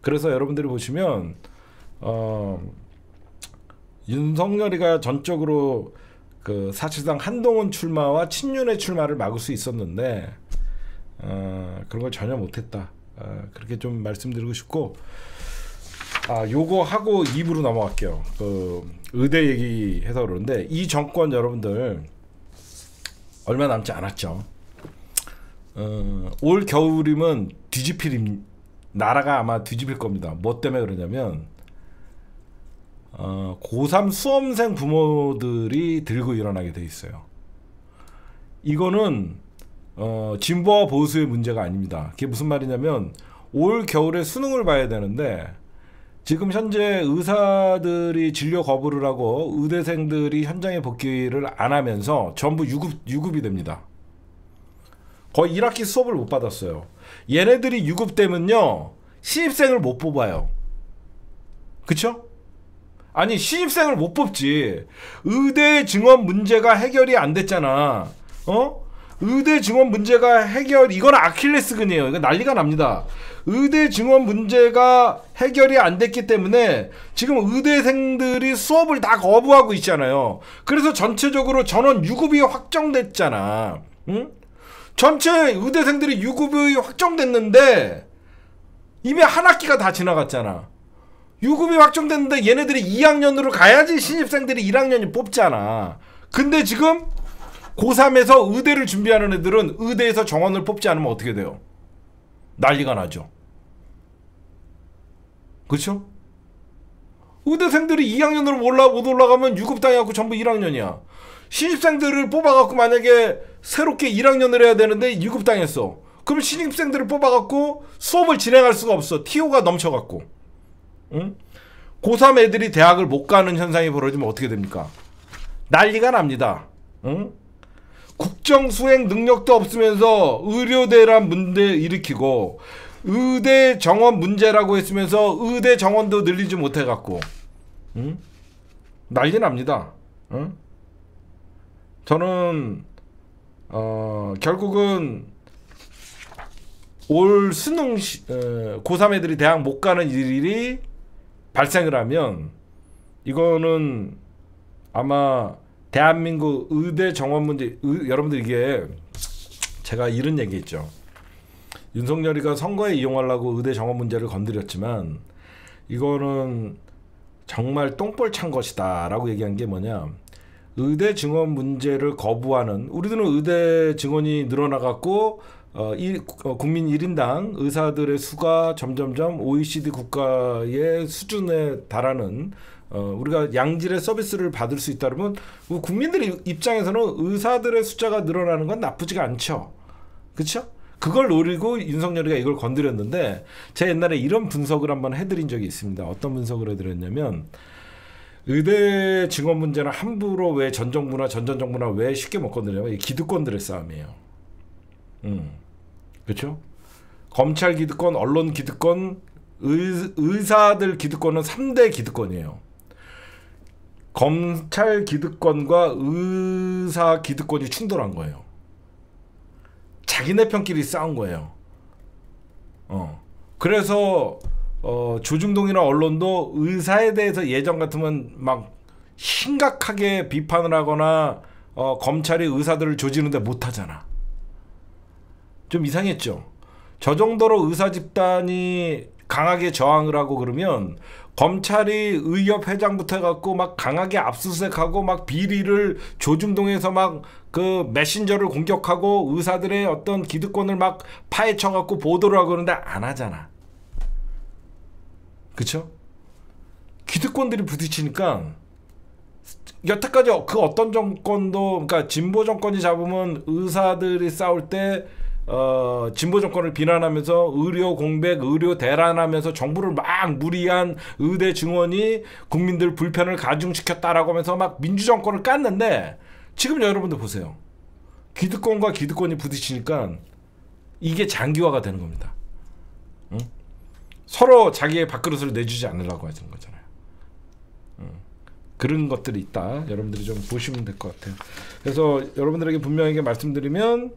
[SPEAKER 1] 그래서 여러분들이 보시면 윤석열이가 전적으로 그 사실상 한동훈 출마와 친윤의 출마를 막을 수 있었는데 그런 걸 전혀 못했다. 그렇게 좀 말씀드리고 싶고 요거 하고 2부로 넘어갈게요. 그 의대 얘기해서 그러는데 이 정권 여러분들 얼마 남지 않았죠. 올 겨울이면 나라가 아마 뒤집힐 겁니다. 뭐 때문에 그러냐면 고3 수험생 부모들이 들고 일어나게 돼 있어요. 이거는 진보와 보수의 문제가 아닙니다. 그게 무슨 말이냐면 올 겨울에 수능을 봐야 되는데 지금 현재 의사들이 진료 거부를 하고 의대생들이 현장에 복귀를 안 하면서 전부 유급이 됩니다. 거의 1학기 수업을 못 받았어요. 얘네들이 유급되면요 신입생을 못 뽑아요. 그쵸? 아니 신입생을 못 뽑지. 의대 증원 문제가 해결이 안 됐잖아. 의대 증원 문제가 이건 아킬레스건이에요. 이거 난리가 납니다. 의대 증원 문제가 해결이 안 됐기 때문에 지금 의대생들이 수업을 다 거부하고 있잖아요. 그래서 전체적으로 전원 유급이 확정됐잖아. 응? 전체 의대생들이 유급이 확정됐는데 이미 한 학기가 다 지나갔잖아. 유급이 확정됐는데 얘네들이 2학년으로 가야지 신입생들이 1학년이 뽑잖아. 근데 지금 고3에서 의대를 준비하는 애들은 의대에서 정원을 뽑지 않으면 어떻게 돼요? 난리가 나죠. 그렇죠? 의대생들이 2학년으로 못 올라가면 유급당해갖고 전부 1학년이야. 신입생들을 뽑아갖고 만약에 새롭게 1학년을 해야 되는데 유급당했어. 그럼 신입생들을 뽑아갖고 수업을 진행할 수가 없어. TO가 넘쳐갖고. 응? 고3 애들이 대학을 못 가는 현상이 벌어지면 어떻게 됩니까? 난리가 납니다. 응? 국정 수행 능력도 없으면서 의료대란 문제 일으키고 의대 정원 문제라고 했으면서 의대 정원도 늘리지 못해갖고 응? 난리 납니다. 응? 저는 결국은 올 수능 고3 애들이 대학 못 가는 일이 발생을 하면 이거는 아마 대한민국 의대 정원 문제 여러분들 이게 제가 이런 얘기 했죠. 윤석열이가 선거에 이용하려고 의대 정원 문제를 건드렸지만 이거는 정말 똥볼 찬 것이다 라고 얘기한 게 뭐냐, 의대 증원 문제를 거부하는, 우리들은 의대 증원이 늘어나갖고 국민 1인당 의사들의 수가 점점점 OECD 국가의 수준에 달하는 우리가 양질의 서비스를 받을 수 있다면 국민들 입장에서는 의사들의 숫자가 늘어나는 건 나쁘지가 않죠. 그렇죠? 그걸 노리고 윤석열이가 이걸 건드렸는데, 제가 옛날에 이런 분석을 한번 해드린 적이 있습니다. 어떤 분석을 해드렸냐면, 의대 증원 문제는 함부로 왜 전 정부나 전전정부나 왜 쉽게 못 건드냐면 기득권들의 싸움이에요. 그렇죠? 검찰 기득권, 언론 기득권, 의사들 기득권은 3대 기득권이에요. 검찰 기득권과 의사 기득권이 충돌한 거예요. 자기네 편끼리 싸운 거예요. 그래서 조중동이나 언론도 의사에 대해서 예전 같으면 막 심각하게 비판을 하거나 검찰이 의사들을 조지는데 못하잖아. 좀 이상했죠. 저 정도로 의사 집단이 강하게 저항을 하고 그러면 검찰이 의협 회장부터 해갖고 막 강하게 압수수색하고 막 비리를 조중동에서 막 그 메신저를 공격하고 의사들의 어떤 기득권을 막 파헤쳐갖고 보도를 하고 그러는데 안 하잖아. 그쵸? 기득권들이 부딪히니까 여태까지 그 어떤 정권도, 그러니까 진보 정권이 잡으면 의사들이 싸울 때 진보 정권을 비난하면서 의료 공백, 의료 대란하면서 정부를 막 무리한 의대 증원이 국민들 불편을 가중시켰다라고 하면서 막 민주 정권을 깠는데, 지금 여러분들 보세요. 기득권과 기득권이 부딪히니까 이게 장기화가 되는 겁니다. 응? 서로 자기의 밥그릇을 내주지 않으려고 하는 거잖아요. 그런 것들이 있다. 여러분들이 좀 보시면 될 것 같아요. 그래서 여러분들에게 분명하게 말씀드리면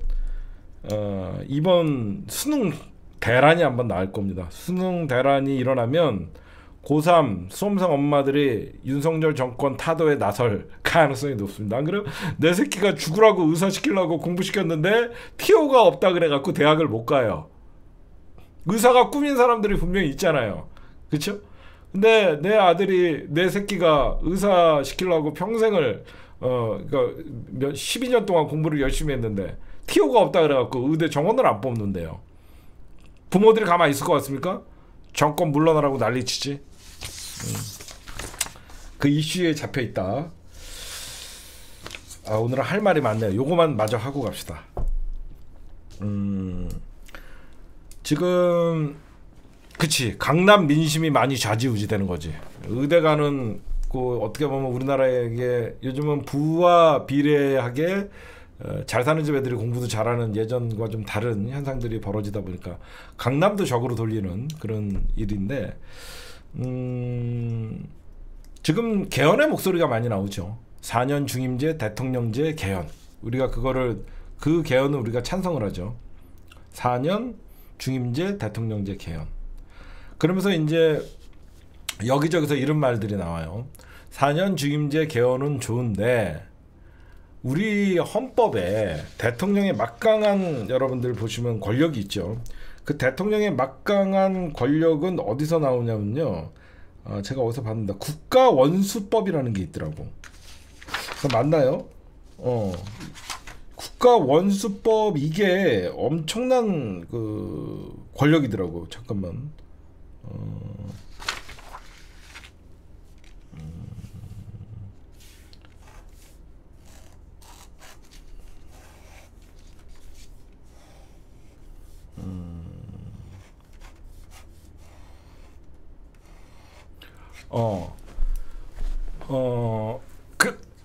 [SPEAKER 1] 이번 수능 대란이 한번 나올 겁니다. 수능 대란이 일어나면 고3 수험생 엄마들이 윤석열 정권 타도에 나설 가능성이 높습니다. 안 그래요? 내 새끼가 죽으라고 의사시키려고 공부시켰는데 티오가 없다 그래갖고 대학을 못 가요. 의사가 꿈인 사람들이 분명히 있잖아요. 그렇죠? 근데 내 아들이, 내 새끼가 의사 시키려고 평생을 그러니까 12년 동안 공부를 열심히 했는데 티오가 없다 그래갖고 의대 정원을 안 뽑는데요. 부모들이 가만히 있을 것 같습니까? 정권 물러나라고 난리치지. 그 이슈에 잡혀있다. 오늘은 할 말이 많네요. 요거만 마저 하고 갑시다. 지금 그치, 강남 민심이 많이 좌지우지 되는 거지. 의대가는 그 어떻게 보면 우리나라에게 요즘은 부와 비례하게 잘 사는 집 애들이 공부도 잘하는 예전과 좀 다른 현상들이 벌어지다 보니까 강남도 적으로 돌리는 그런 일인데, 지금 개헌의 목소리가 많이 나오죠. 4년 중임제 대통령제 개헌. 우리가 그 개헌은 우리가 찬성을 하죠. 4년 중임제 대통령제 개헌. 그러면서 이제 여기저기서 이런 말들이 나와요. 4년 중임제 개헌은 좋은데 우리 헌법에 대통령의 막강한, 여러분들 보시면 권력이 있죠. 그 대통령의 막강한 권력은 어디서 나오냐면요. 제가 어디서 봤는데 국가원수법이라는 게 있더라고. 맞나요? 국가원수법, 이게 엄청난 그 권력이더라고. 잠깐만.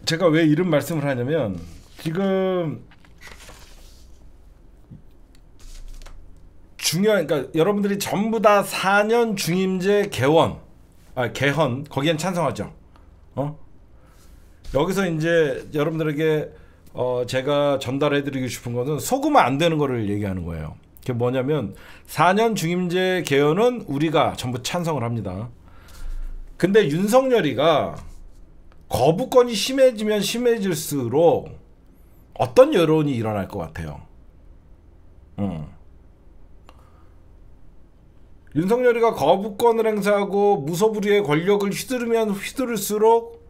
[SPEAKER 1] 제가 왜 이런 말씀을 하냐면, 지금 그러니까 여러분들이 전부 다 4년 중임제 개헌, 거기엔 찬성하죠. 여기서 이제 여러분들에게 제가 전달해드리고 싶은 것은 속으면 안 되는 거를 얘기하는 거예요. 그게 뭐냐면 4년 중임제 개헌은 우리가 전부 찬성을 합니다. 근데 윤석열이가 거부권이 심해지면 심해질수록 어떤 여론이 일어날 것 같아요. 윤석열이가 거부권을 행사하고 무소불위의 권력을 휘두르면 휘두를수록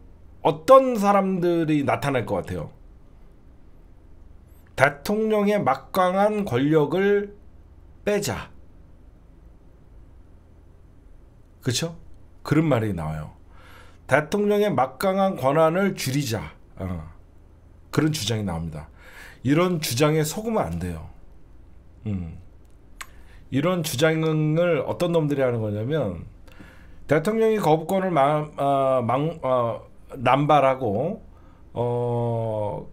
[SPEAKER 1] 어떤 사람들이 나타날 것 같아요? 대통령의 막강한 권력을 빼자. 그쵸? 그런 말이 나와요. 대통령의 막강한 권한을 줄이자. 그런 주장이 나옵니다. 이런 주장에 속으면 안 돼요. 이런 주장을 어떤 놈들이 하는 거냐면, 대통령이 거부권을 남발하고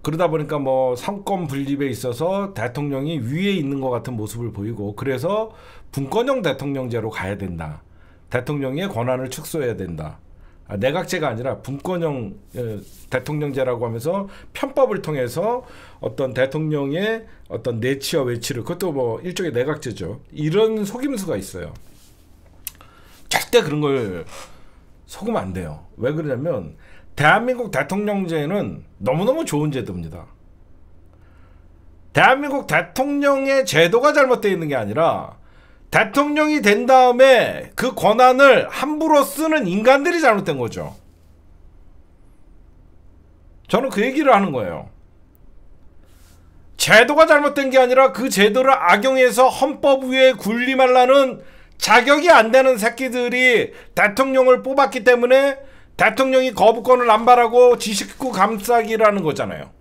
[SPEAKER 1] 그러다 보니까 뭐 상권 분립에 있어서 대통령이 위에 있는 것 같은 모습을 보이고, 그래서 분권형 대통령제로 가야 된다. 대통령의 권한을 축소해야 된다. 내각제가 아니라 분권형 대통령제라고 하면서 편법을 통해서 어떤 대통령의 어떤 내치와 외치를, 그것도 뭐 일종의 내각제죠. 이런 속임수가 있어요. 절대 그런 걸 속으면 안 돼요. 왜 그러냐면 대한민국 대통령제는 너무너무 좋은 제도입니다. 대한민국 대통령의 제도가 잘못되어 있는 게 아니라 대통령이 된 다음에 그 권한을 함부로 쓰는 인간들이 잘못된 거죠. 저는 그 얘기를 하는 거예요. 제도가 잘못된 게 아니라 그 제도를 악용해서 헌법 위에 군림하려는 자격이 안 되는 새끼들이 대통령을 뽑았기 때문에 대통령이 거부권을 남발하고 지식구 감싸기라는 거잖아요.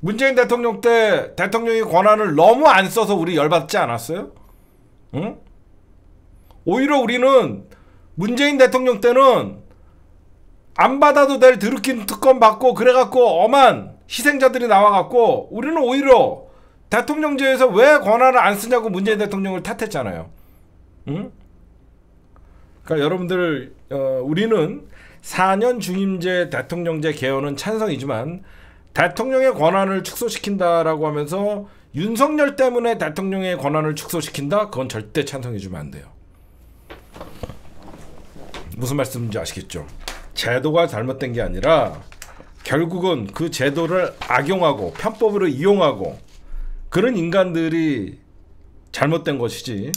[SPEAKER 1] 문재인 대통령 때 대통령이 권한을 너무 안 써서 우리 열받지 않았어요? 응? 오히려 우리는 문재인 대통령 때는 안 받아도 될 드루킹 특검 받고 그래갖고 엄한 희생자들이 나와갖고 우리는 오히려 대통령제에서 왜 권한을 안 쓰냐고 문재인 대통령을 탓했잖아요. 응? 그러니까 여러분들 우리는 4년 중임제 대통령제 개헌은 찬성이지만 대통령의 권한을 축소시킨다라고 하면서 윤석열 때문에 대통령의 권한을 축소시킨다? 그건 절대 찬성해주면 안 돼요. 무슨 말씀인지 아시겠죠? 제도가 잘못된 게 아니라 결국은 그 제도를 악용하고 편법으로 이용하고 그런 인간들이 잘못된 것이지.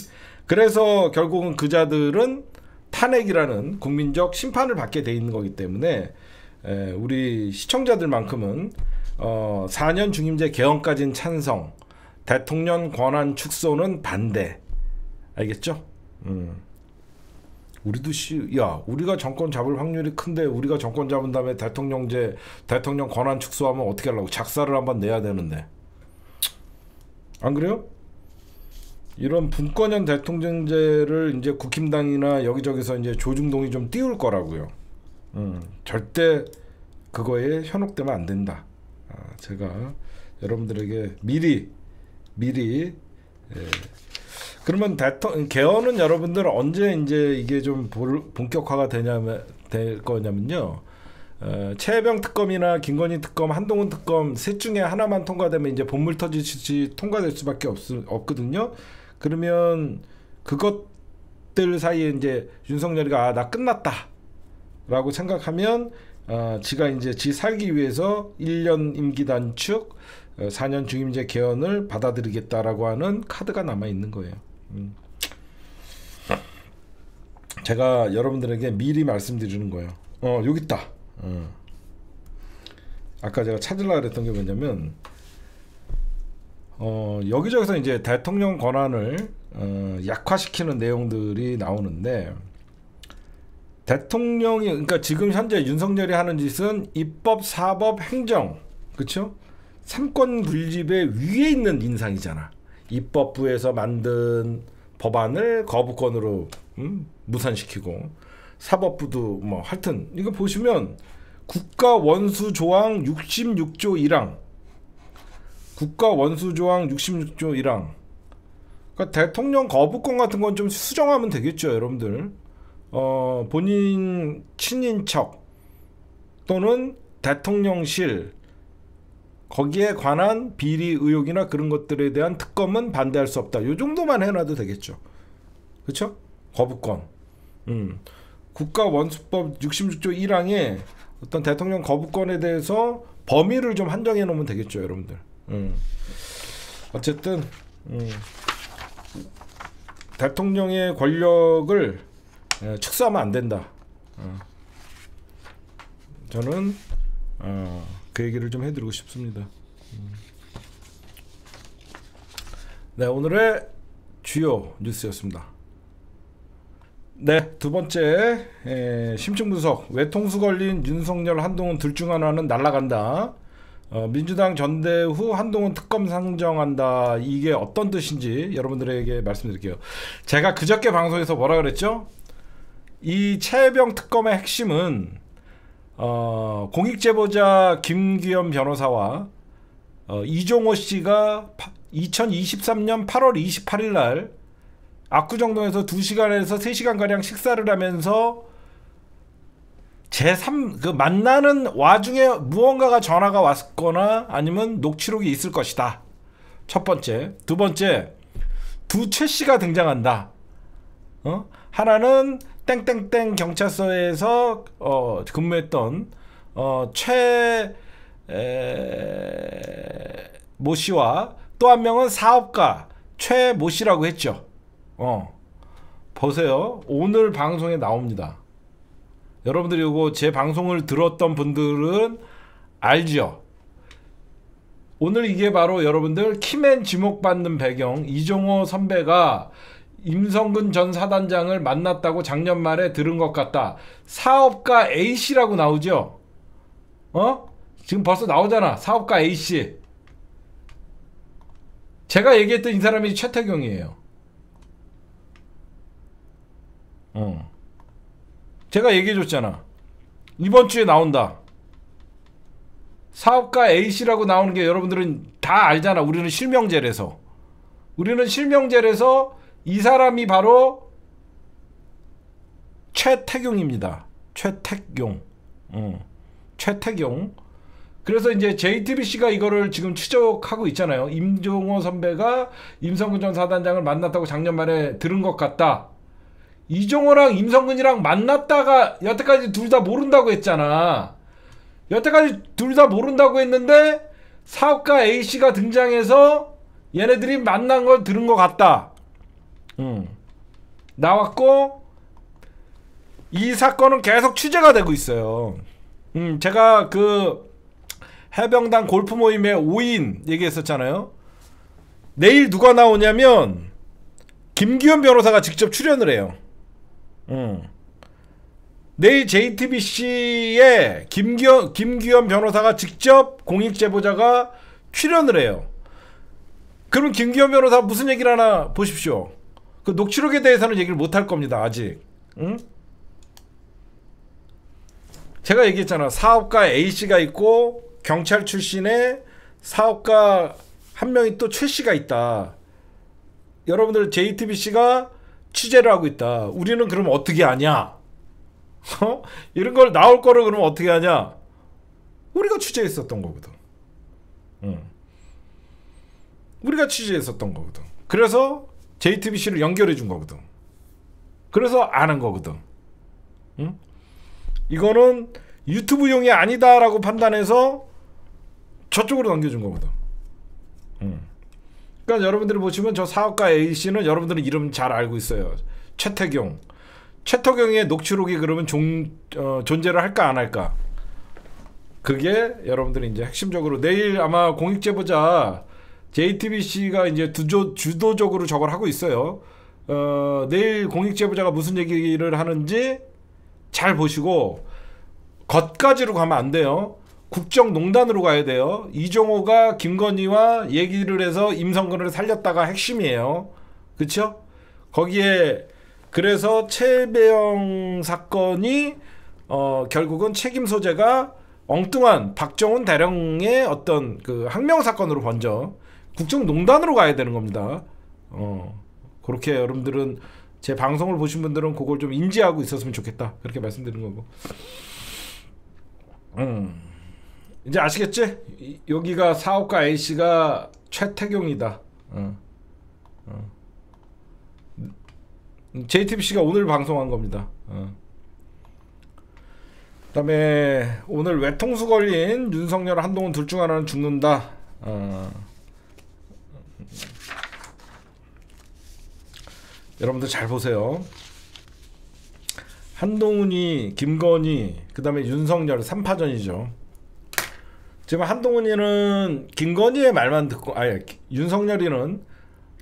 [SPEAKER 1] 그래서 결국은 그자들은 탄핵이라는 국민적 심판을 받게 돼 있는 거기 때문에 우리 시청자들만큼은 4년 중임제 개헌까지는 찬성, 대통령 권한 축소는 반대. 알겠죠? 우리도 우리가 정권 잡을 확률이 큰데 우리가 정권 잡은 다음에 대통령 권한 축소하면 어떻게 하려고? 작사를 한번 내야 되는데. 안 그래요? 이런 분권형 대통령제를 이제 국힘당이나 여기저기서 이제 조중동이 좀 띄울 거라고요. 절대 그거에 현혹되면 안 된다. 제가 여러분들에게 미리 그러면 개헌은 여러분들 언제 이제 이게 좀 본격화가 될 거냐면요. 최혜병 특검이나 김건희 특검, 한동훈 특검 셋 중에 하나만 통과되면 이제 본물 터지듯이 통과될 수밖에 없거든요. 그러면 그것들 사이에 이제 윤석열이가 나 끝났다라고 생각하면 지가 이제 지 살기 위해서 1년 임기 단축, 4년 중임제 개헌을 받아들이겠다라고 하는 카드가 남아 있는 거예요. 제가 여러분들에게 미리 말씀드리는 거예요. 여기 있다. 아까 제가 찾으려고 그랬던 게 뭐냐면 여기저기서 이제 대통령 권한을 약화시키는 내용들이 나오는데, 대통령이, 그러니까 지금 현재 윤석열이 하는 짓은 입법, 사법, 행정, 그렇죠? 삼권 분립의 위에 있는 인상이잖아. 입법부에서 만든 법안을 거부권으로 무산시키고, 사법부도 뭐 하여튼 이거 보시면 국가 원수 조항 66조 1항, 국가 원수 조항 66조 1항. 그러니까 대통령 거부권 같은 건 좀 수정하면 되겠죠, 여러분들. 본인 친인척 또는 대통령실 거기에 관한 비리 의혹이나 그런 것들에 대한 특검은 반대할 수 없다. 요 정도만 해놔도 되겠죠. 그렇죠? 거부권. 국가원수법 66조 1항에 어떤 대통령 거부권에 대해서 범위를 좀 한정해 놓으면 되겠죠, 여러분들. 어쨌든 대통령의 권력을 축소하면 안 된다. 저는 그 얘기를 좀 해드리고 싶습니다. 네, 오늘의 주요 뉴스였습니다. 네, 두 번째 심층 분석. 외통수 걸린 윤석열, 한동훈 둘 중 하나는 날아간다. 민주당 전대후 한동훈 특검 상정한다. 이게 어떤 뜻인지 여러분들에게 말씀드릴게요. 제가 그저께 방송에서 뭐라 그랬죠? 이 최혜병 특검의 핵심은 공익제보자 김기현 변호사와 이종호 씨가 2023년 8월 28일 날 압구정동에서 2시간에서 3시간가량 식사를 하면서 그 만나는 와중에 무언가가 전화가 왔거나 아니면 녹취록이 있을 것이다. 첫 번째. 두 번째, 두 최 씨가 등장한다. 하나는 땡땡땡 경찰서에서 근무했던 최 모 씨와 또 한 명은 사업가 최 모 씨라고 했죠. 보세요. 오늘 방송에 나옵니다. 여러분들이 이거 제 방송을 들었던 분들은 알죠. 오늘 이게 바로 여러분들 키맨 지목받는 배경, 이종호 선배가 임성근 전 사단장을 만났다고 작년 말에 들은 것 같다. 사업가 A씨라고 나오죠. 지금 벌써 나오잖아. 사업가 A씨. 제가 얘기했던 이 사람이 최태경이에요. 제가 얘기해줬잖아. 이번 주에 나온다. 사업가 A씨라고 나오는 게 여러분들은 다 알잖아. 우리는 실명제라서. 이 사람이 바로 최태경입니다. 최태경. 최태경. 그래서 이제 JTBC가 이거를 지금 추적하고 있잖아요. 임종호 선배가 임성근 전 사단장을 만났다고 작년 말에 들은 것 같다. 이종호랑 임성근이랑 만났다가 여태까지 둘 다 모른다고 했잖아. 여태까지 둘 다 모른다고 했는데 사업가 A씨가 등장해서 얘네들이 만난 걸 들은 것 같다. 나왔고 이 사건은 계속 취재가 되고 있어요. 제가 그 해병단 골프 모임에 5인 얘기했었잖아요. 내일 누가 나오냐면 김기현 변호사가 직접 출연을 해요. 내일 JTBC에 김기현 변호사가 직접 공익제보자가 출연을 해요. 그럼 김기현 변호사 무슨 얘기를 하나 보십시오. 그 녹취록에 대해서는 얘기를 못할 겁니다. 아직. 제가 얘기했잖아. 사업가 A씨가 있고 경찰 출신의 사업가 한 명이 또 최씨가 있다. 여러분들 JTBC가 취재를 하고 있다. 우리는 그럼 어떻게 하냐? 이런 걸 나올 거를 그러면 어떻게 하냐? 우리가 취재했었던 거거든. 우리가 취재했었던 거거든. 그래서 JTBC를 연결해 준 거거든. 그래서 아는 거거든. 이거는 유튜브용이 아니다라고 판단해서 저쪽으로 넘겨준 거거든. 그러니까 여러분들이 보시면 저 사업가 A씨는 여러분들은 이름 잘 알고 있어요. 최태경. 최태경의 녹취록이 그러면 존재를 할까 안 할까? 그게 여러분들이 이제 핵심적으로 내일 아마 공익제보자 JTBC가 이제 주도적으로 저걸 하고 있어요. 내일 공익제보자가 무슨 얘기를 하는지 잘 보시고 겉가지로 가면 안 돼요. 국정농단으로 가야 돼요. 이종호가 김건희와 얘기를 해서 임성근을 살렸다가 핵심이에요. 그쵸? 거기에 그래서 최혜병 사건이 결국은 책임 소재가 엉뚱한 박정훈 대령의 어떤 그 항명 사건으로 번져 국정농단으로 가야 되는 겁니다. 그렇게 여러분들은 제 방송을 보신 분들은 그걸 좀 인지하고 있었으면 좋겠다. 그렇게 말씀드리는 거고. 이제 아시겠지? 여기가 사업가 A씨가 최태경이다. JTBC가 오늘 방송한 겁니다. 그다음에 오늘 외통수 걸린 윤석열, 한동훈 둘 중 하나는 죽는다. 여러분들 잘 보세요. 한동훈이, 김건희, 그 다음에 윤석열 3파전이죠. 지금 한동훈이는 김건희의 말만 듣고, 아니 윤석열이는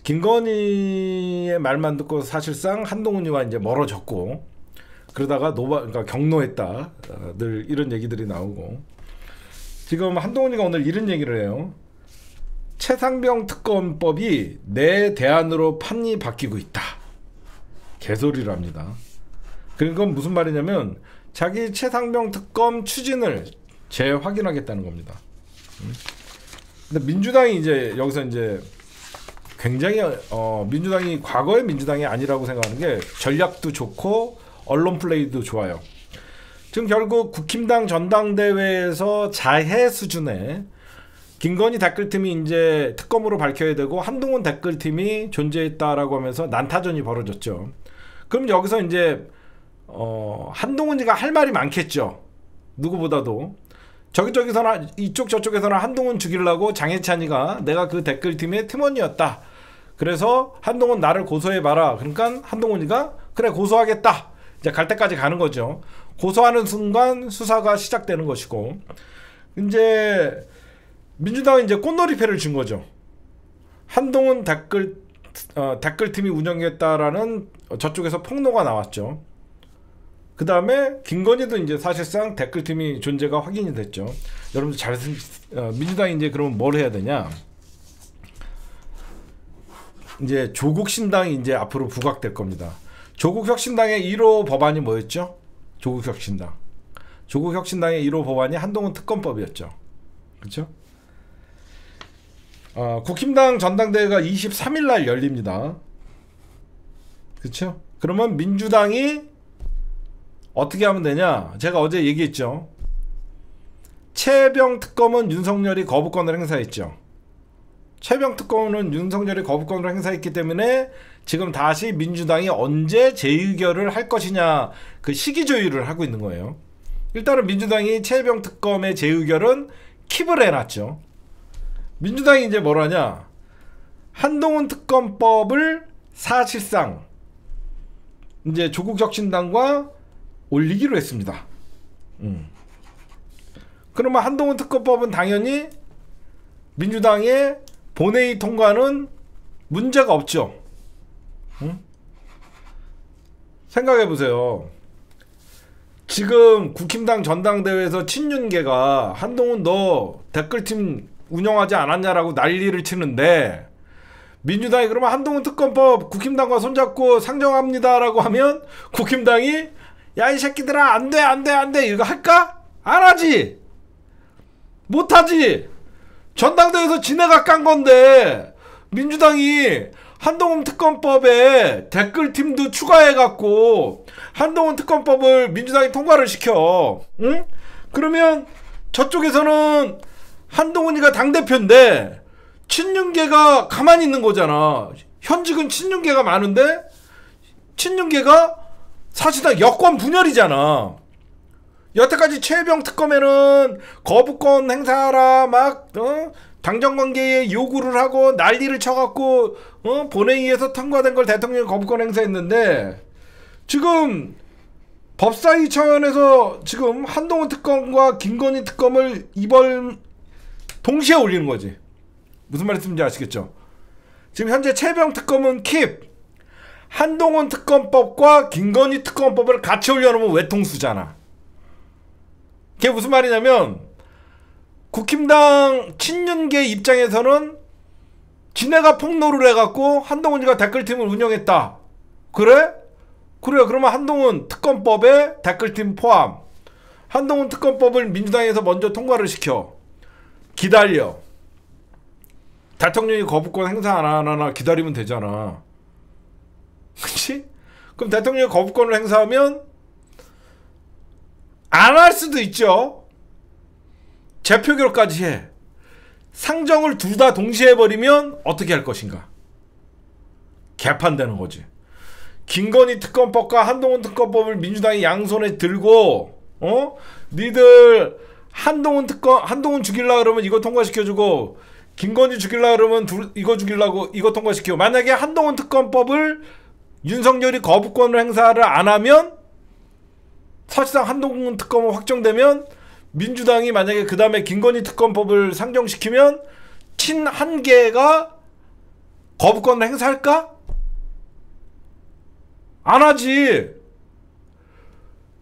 [SPEAKER 1] 김건희의 말만 듣고 사실상 한동훈이와 이제 멀어졌고, 그러다가 그러니까 경로했다, 늘 이런 얘기들이 나오고, 지금 한동훈이가 오늘 이런 얘기를 해요. 최상병 특검법이 내 대안으로 판이 바뀌고 있다. 개소리를 합니다. 그건 무슨 말이냐면 자기 최상병 특검 추진을 재확인하겠다는 겁니다. 근데 민주당이 이제 여기서 이제 굉장히 민주당이 과거의 민주당이 아니라고 생각하는 게 전략도 좋고 언론 플레이도 좋아요. 지금 결국 국힘당 전당대회에서 자해 수준의 김건희 댓글팀이 이제 특검으로 밝혀야 되고 한동훈 댓글팀이 존재했다라고 하면서 난타전이 벌어졌죠. 그럼 여기서 이제 한동훈이가 할 말이 많겠죠. 누구보다도. 저기서나 이쪽 저쪽에서나 한동훈 죽이려고 장해찬이가 내가 그 댓글팀의 팀원이었다. 그래서 한동훈 나를 고소해봐라. 그러니까 한동훈이가 그래 고소하겠다. 이제 갈 때까지 가는 거죠. 고소하는 순간 수사가 시작되는 것이고, 이제 민주당은 이제 꽃놀이패를 준 거죠. 한동훈 댓글팀이 운영했다라는 저쪽에서 폭로가 나왔죠. 그 다음에 김건희도 이제 사실상 댓글팀이 존재가 확인이 됐죠. 여러분들 민주당이 이제 그러면 뭘 해야 되냐? 이제 조국신당이 이제 앞으로 부각될 겁니다. 조국혁신당의 1호 법안이 뭐였죠? 조국혁신당. 조국혁신당의 1호 법안이 한동훈 특검법이었죠. 그렇죠? 국힘당 전당대회가 23일 날 열립니다. 그렇죠? 그러면 민주당이 어떻게 하면 되냐? 제가 어제 얘기했죠. 최병 특검은 윤석열이 거부권을 행사했죠. 최병 특검은 윤석열이 거부권을 행사했기 때문에 지금 다시 민주당이 언제 재의결을 할 것이냐, 그 시기 조율을 하고 있는 거예요. 일단은 민주당이 최병 특검의 재의결은 킵을 해놨죠. 민주당이 이제 뭐라냐? 한동훈 특검법을 사실상 이제 조국혁신당과 올리기로 했습니다. 그러면 한동훈 특검법은 당연히 민주당의 본회의 통과는 문제가 없죠. 생각해보세요. 지금 국힘당 전당대회에서 친윤계가 한동훈 너 댓글팀 운영하지 않았냐라고 난리를 치는데, 민주당이 그러면 한동훈 특검법 국힘당과 손잡고 상정합니다라고 하면 국힘당이 야 이 새끼들아 안돼 안돼 안돼 이거 할까? 안 하지. 못하지. 전당대회에서 지네가 깐 건데 민주당이 한동훈 특검법에 댓글팀도 추가해갖고 한동훈 특검법을 민주당이 통과를 시켜. 응? 그러면 저쪽에서는 한동훈이가 당대표인데 친윤계가 가만히 있는 거잖아. 현직은 친윤계가 많은데 친윤계가 사실상 여권 분열이잖아. 여태까지 최병 특검에는 거부권 행사하라 막 당정관계에 요구를 하고 난리를 쳐갖고 본회의에서 통과된 걸 대통령이 거부권 행사했는데, 지금 법사위 차원에서 지금 한동훈 특검과 김건희 특검을 이번 동시에 올리는 거지. 무슨 말인지 아시겠죠? 지금 현재 최병 특검은 킵, 한동훈 특검법과 김건희 특검법을 같이 올려놓으면 외통수잖아. 그게 무슨 말이냐면 국힘당 친윤계 입장에서는 지네가 폭로를 해갖고 한동훈이가 댓글팀을 운영했다. 그래? 그래. 그러면 한동훈 특검법에 댓글팀 포함. 한동훈 특검법을 민주당에서 먼저 통과를 시켜. 기다려. 대통령이 거부권 행사 안 하나 기다리면 되잖아. 그치? 그럼 대통령이 거부권을 행사하면 안 할 수도 있죠. 재표결까지 해. 상정을 둘 다 동시에 해버리면 어떻게 할 것인가? 개판되는 거지. 김건희 특검법과 한동훈 특검법을 민주당이 양손에 들고 니들 한동훈 죽일라 그러면 이거 통과시켜주고 김건희 죽일라 그러면 이거 죽이려고 이거 통과시키고, 만약에 한동훈 특검법을 윤석열이 거부권을 행사를 안 하면 사실상 한동훈 특검은 확정되면 민주당이 만약에 그 다음에 김건희 특검법을 상정시키면 친한계가 거부권을 행사할까? 안 하지.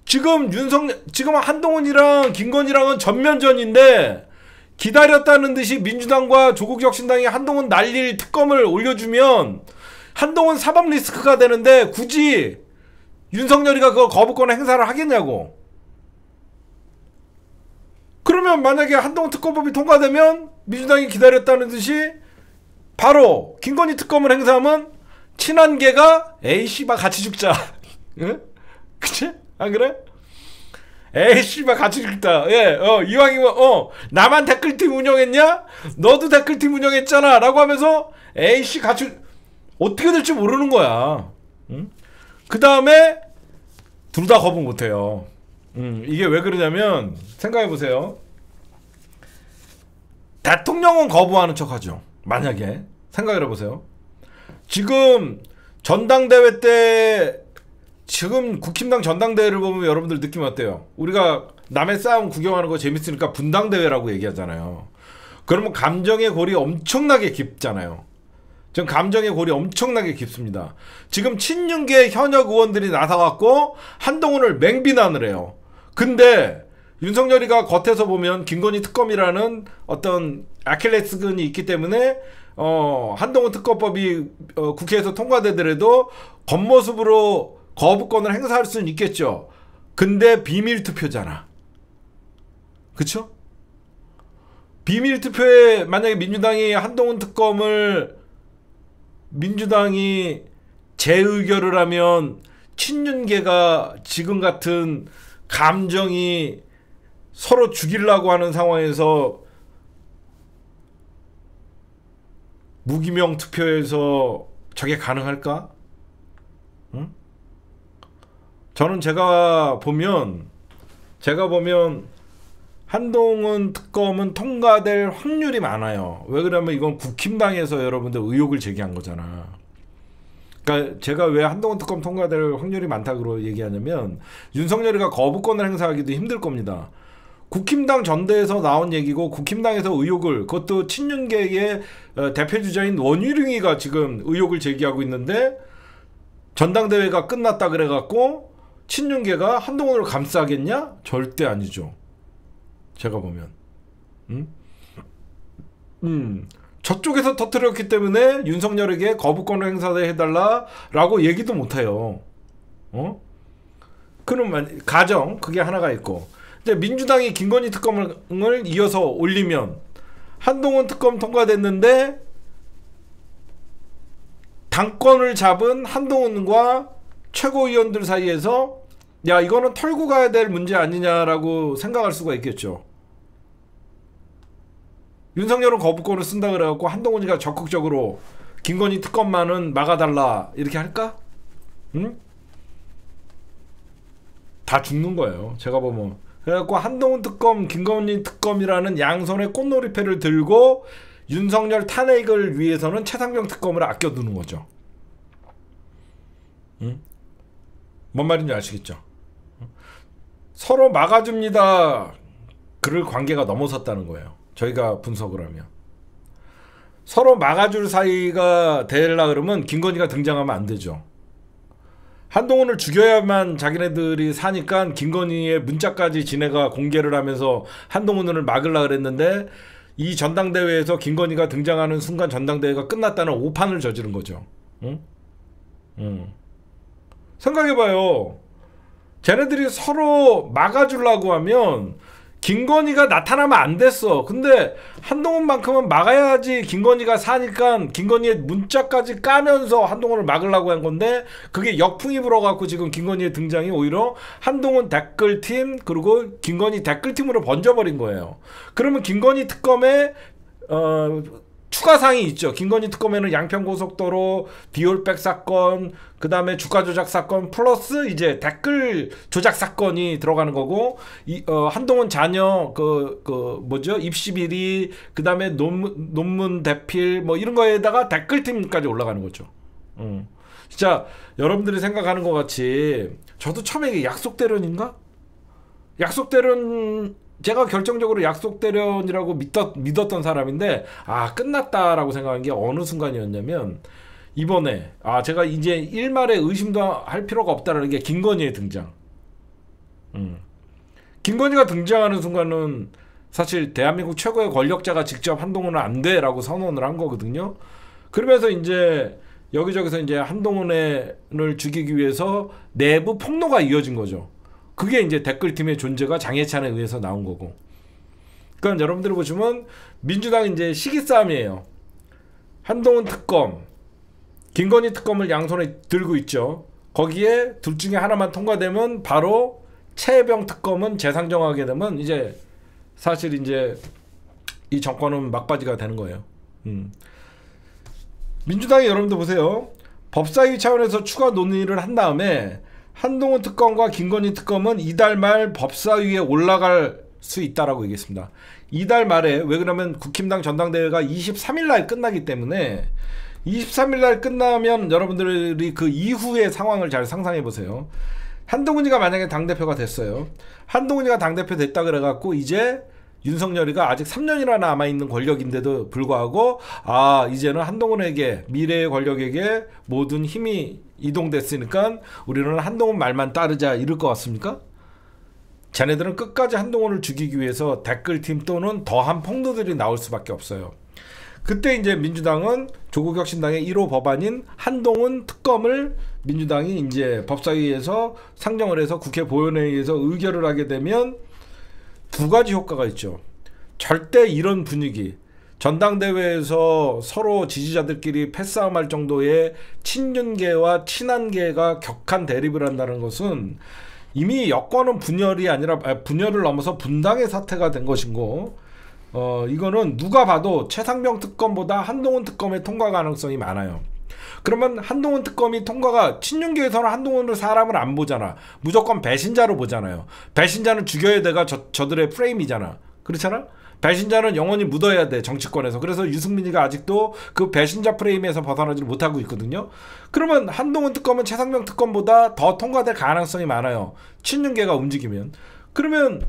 [SPEAKER 1] 지금 한동훈이랑 김건희랑은 전면전인데 기다렸다는 듯이 민주당과 조국혁신당이 한동훈 날릴 특검을 올려주면 한동훈 사법 리스크가 되는데 굳이 윤석열이가 그 거부권 행사를 하겠냐고. 그러면 만약에 한동훈 특검법이 통과되면 민주당이 기다렸다는 듯이 바로 김건희 특검을 행사하면 친한계가 에이 씨발 같이 죽자. 응? 그치? 안 그래? 에이 씨발 같이 죽자. 예, 이왕이면 나만 댓글팀 운영했냐? 너도 댓글팀 운영했잖아 라고 하면서 에이 씨 같이 어떻게 될지 모르는 거야. 응? 그 다음에 둘 다 거부 못해요. 이게 왜 그러냐면 생각해보세요. 대통령은 거부하는 척하죠. 만약에 생각을 해보세요. 지금 전당대회 때 지금 국힘당 전당대회를 보면 여러분들 느낌 어때요? 우리가 남의 싸움 구경하는 거 재밌으니까 분당대회라고 얘기하잖아요. 그러면 감정의 골이 엄청나게 깊잖아요. 지금 감정의 골이 엄청나게 깊습니다. 지금 친윤계 현역 의원들이 나서갖고 한동훈을 맹비난을 해요. 근데 윤석열이가 겉에서 보면 김건희 특검이라는 어떤 아킬레스건이 있기 때문에 한동훈 특검법이 국회에서 통과되더라도 겉모습으로 거부권을 행사할 수는 있겠죠. 근데 비밀 투표잖아. 그쵸? 비밀 투표에 만약에 민주당이 한동훈 특검을 민주당이 재의결을 하면 친윤계가 지금 같은 감정이 서로 죽이려고 하는 상황에서 무기명 투표에서 저게 가능할까? 응? 저는 제가 보면 한동훈 특검은 통과될 확률이 많아요. 왜 그러냐면 이건 국힘당에서 여러분들 의혹을 제기한 거잖아. 그러니까 제가 왜 한동훈 특검 통과될 확률이 많다고 얘기하냐면 윤석열이가 거부권을 행사하기도 힘들 겁니다. 국힘당 전대에서 나온 얘기고 국힘당에서 의혹을 그것도 친윤계의 대표주자인 원희룡이가 지금 의혹을 제기하고 있는데 전당대회가 끝났다 그래갖고 친윤계가 한동훈을 감싸겠냐? 절대 아니죠. 제가 보면 저쪽에서 터뜨렸기 때문에 윤석열에게 거부권을 행사해달라라고 얘기도 못해요. 그럼 가정 그게 하나가 있고 이제 민주당이 김건희 특검을 이어서 올리면 한동훈 특검 통과됐는데 당권을 잡은 한동훈과 최고위원들 사이에서 야 이거는 털고 가야 될 문제 아니냐라고 생각할 수가 있겠죠. 윤석열은 거부권을 쓴다 그래갖고 한동훈이가 적극적으로 김건희 특검만은 막아달라 이렇게 할까? 응? 다 죽는 거예요. 제가 보면. 그래갖고 한동훈 특검, 김건희 특검이라는 양손에 꽃놀이패를 들고 윤석열 탄핵을 위해서는 최상병 특검을 아껴두는 거죠. 응? 뭔 말인지 아시겠죠? 서로 막아줍니다. 그럴 관계가 넘어섰다는 거예요. 저희가 분석을 하면. 서로 막아줄 사이가 되려 그러면 김건희가 등장하면 안 되죠. 한동훈을 죽여야만 자기네들이 사니까 김건희의 문자까지 지네가 공개를 하면서 한동훈을 막으려고 그랬는데 이 전당대회에서 김건희가 등장하는 순간 전당대회가 끝났다는 오판을 저지른 거죠. 응? 생각해봐요. 쟤네들이 서로 막아주려고 하면 김건희가 나타나면 안 됐어. 근데 한동훈만큼은 막아야지 김건희가 사니까 김건희의 문자까지 까면서 한동훈을 막으려고 한 건데 그게 역풍이 불어갖고 지금 김건희의 등장이 오히려 한동훈 댓글팀 그리고 김건희 댓글팀으로 번져버린 거예요. 그러면 김건희 특검에 추가사항이 있죠. 김건희 특검에는 양평고속도로 디올백 사건 그 다음에 주가 조작 사건 플러스 이제 댓글 조작 사건이 들어가는 거고 한동훈 자녀 뭐죠 입시 비리 그 다음에 논문 대필 뭐 이런 거에다가 댓글팀까지 올라가는 거죠. 진짜 여러분들이 생각하는 것 같이 저도 처음에 이게 약속대련인가? 약속대련, 제가 결정적으로 약속대련이라고 믿었던 사람인데 끝났다라고 생각한 게 어느 순간이었냐면 이번에 제가 이제 일말의 의심도 할 필요가 없다라는 게 김건희의 등장. 김건희가 등장하는 순간은 사실 대한민국 최고의 권력자가 직접 한동훈은 안 돼라고 선언을 한 거거든요. 그러면서 이제 여기저기서 이제 한동훈을 죽이기 위해서 내부 폭로가 이어진 거죠. 그게 이제 댓글팀의 존재가 장해찬에 의해서 나온 거고. 그러니까 여러분들이 보시면 민주당 이제 시기 싸움이에요. 한동훈 특검, 김건희 특검을 양손에 들고 있죠. 거기에 둘 중에 하나만 통과되면 바로 최혜병 특검은 재상정하게 되면 이제 사실 이제 이 정권은 막바지가 되는 거예요. 민주당이 여러분들 보세요. 법사위 차원에서 추가 논의를 한 다음에 한동훈 특검과 김건희 특검은 이달 말 법사위에 올라갈 수 있다라고 얘기했습니다. 이달 말에, 왜 그러면 국힘당 전당대회가 23일 날 끝나기 때문에 23일 날 끝나면 여러분들이 그 이후의 상황을 잘 상상해 보세요. 한동훈이가 만약에 당대표가 됐어요. 한동훈이가 당대표 됐다 그래갖고 이제 윤석열이가 아직 3년이나 남아있는 권력인데도 불구하고 이제는 한동훈에게, 미래의 권력에게 모든 힘이 이동됐으니까 우리는 한동훈 말만 따르자 이럴 것 같습니까? 자네들은 끝까지 한동훈을 죽이기 위해서 댓글팀 또는 더한 폭로들이 나올 수밖에 없어요. 그때 이제 민주당은 조국 혁신당의 1호 법안인 한동훈 특검을 민주당이 이제 법사위에서 상정을 해서 국회 보원회의에서 의결을 하게 되면 두 가지 효과가 있죠. 절대 이런 분위기, 전당대회에서 서로 지지자들끼리 패싸움할 정도의 친윤계와 친한계가 격한 대립을 한다는 것은 이미 여권은 분열이 아니라 분열을 넘어서 분당의 사태가 된 것이고, 이거는 누가 봐도 최상병 특검보다 한동훈 특검의 통과 가능성이 많아요. 그러면 한동훈 특검이 통과가, 친윤계에서는 한동훈을 사람을 안 보잖아. 무조건 배신자로 보잖아요. 배신자는 죽여야 돼가 저들의 프레임이잖아. 그렇잖아? 배신자는 영원히 묻어야 돼, 정치권에서. 그래서 유승민이가 아직도 그 배신자 프레임에서 벗어나지 못하고 있거든요. 그러면 한동훈 특검은 최상병 특검보다 더 통과될 가능성이 많아요. 친윤계가 움직이면. 그러면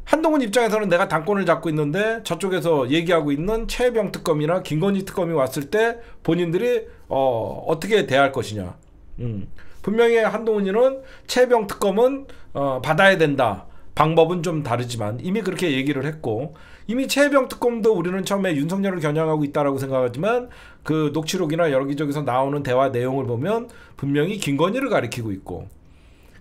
[SPEAKER 1] 한동훈 입장에서는 내가 당권을 잡고 있는데 저쪽에서 얘기하고 있는 최혜병 특검이나 김건희 특검이 왔을 때 본인들이 어떻게 대할 것이냐. 분명히 한동훈이는 최혜병 특검은 받아야 된다. 방법은 좀 다르지만 이미 그렇게 얘기를 했고, 이미 최혜병 특검도 우리는 처음에 윤석열을 겨냥하고 있다라고 생각하지만 그 녹취록이나 여기저기서 나오는 대화 내용을 보면 분명히 김건희를 가리키고 있고,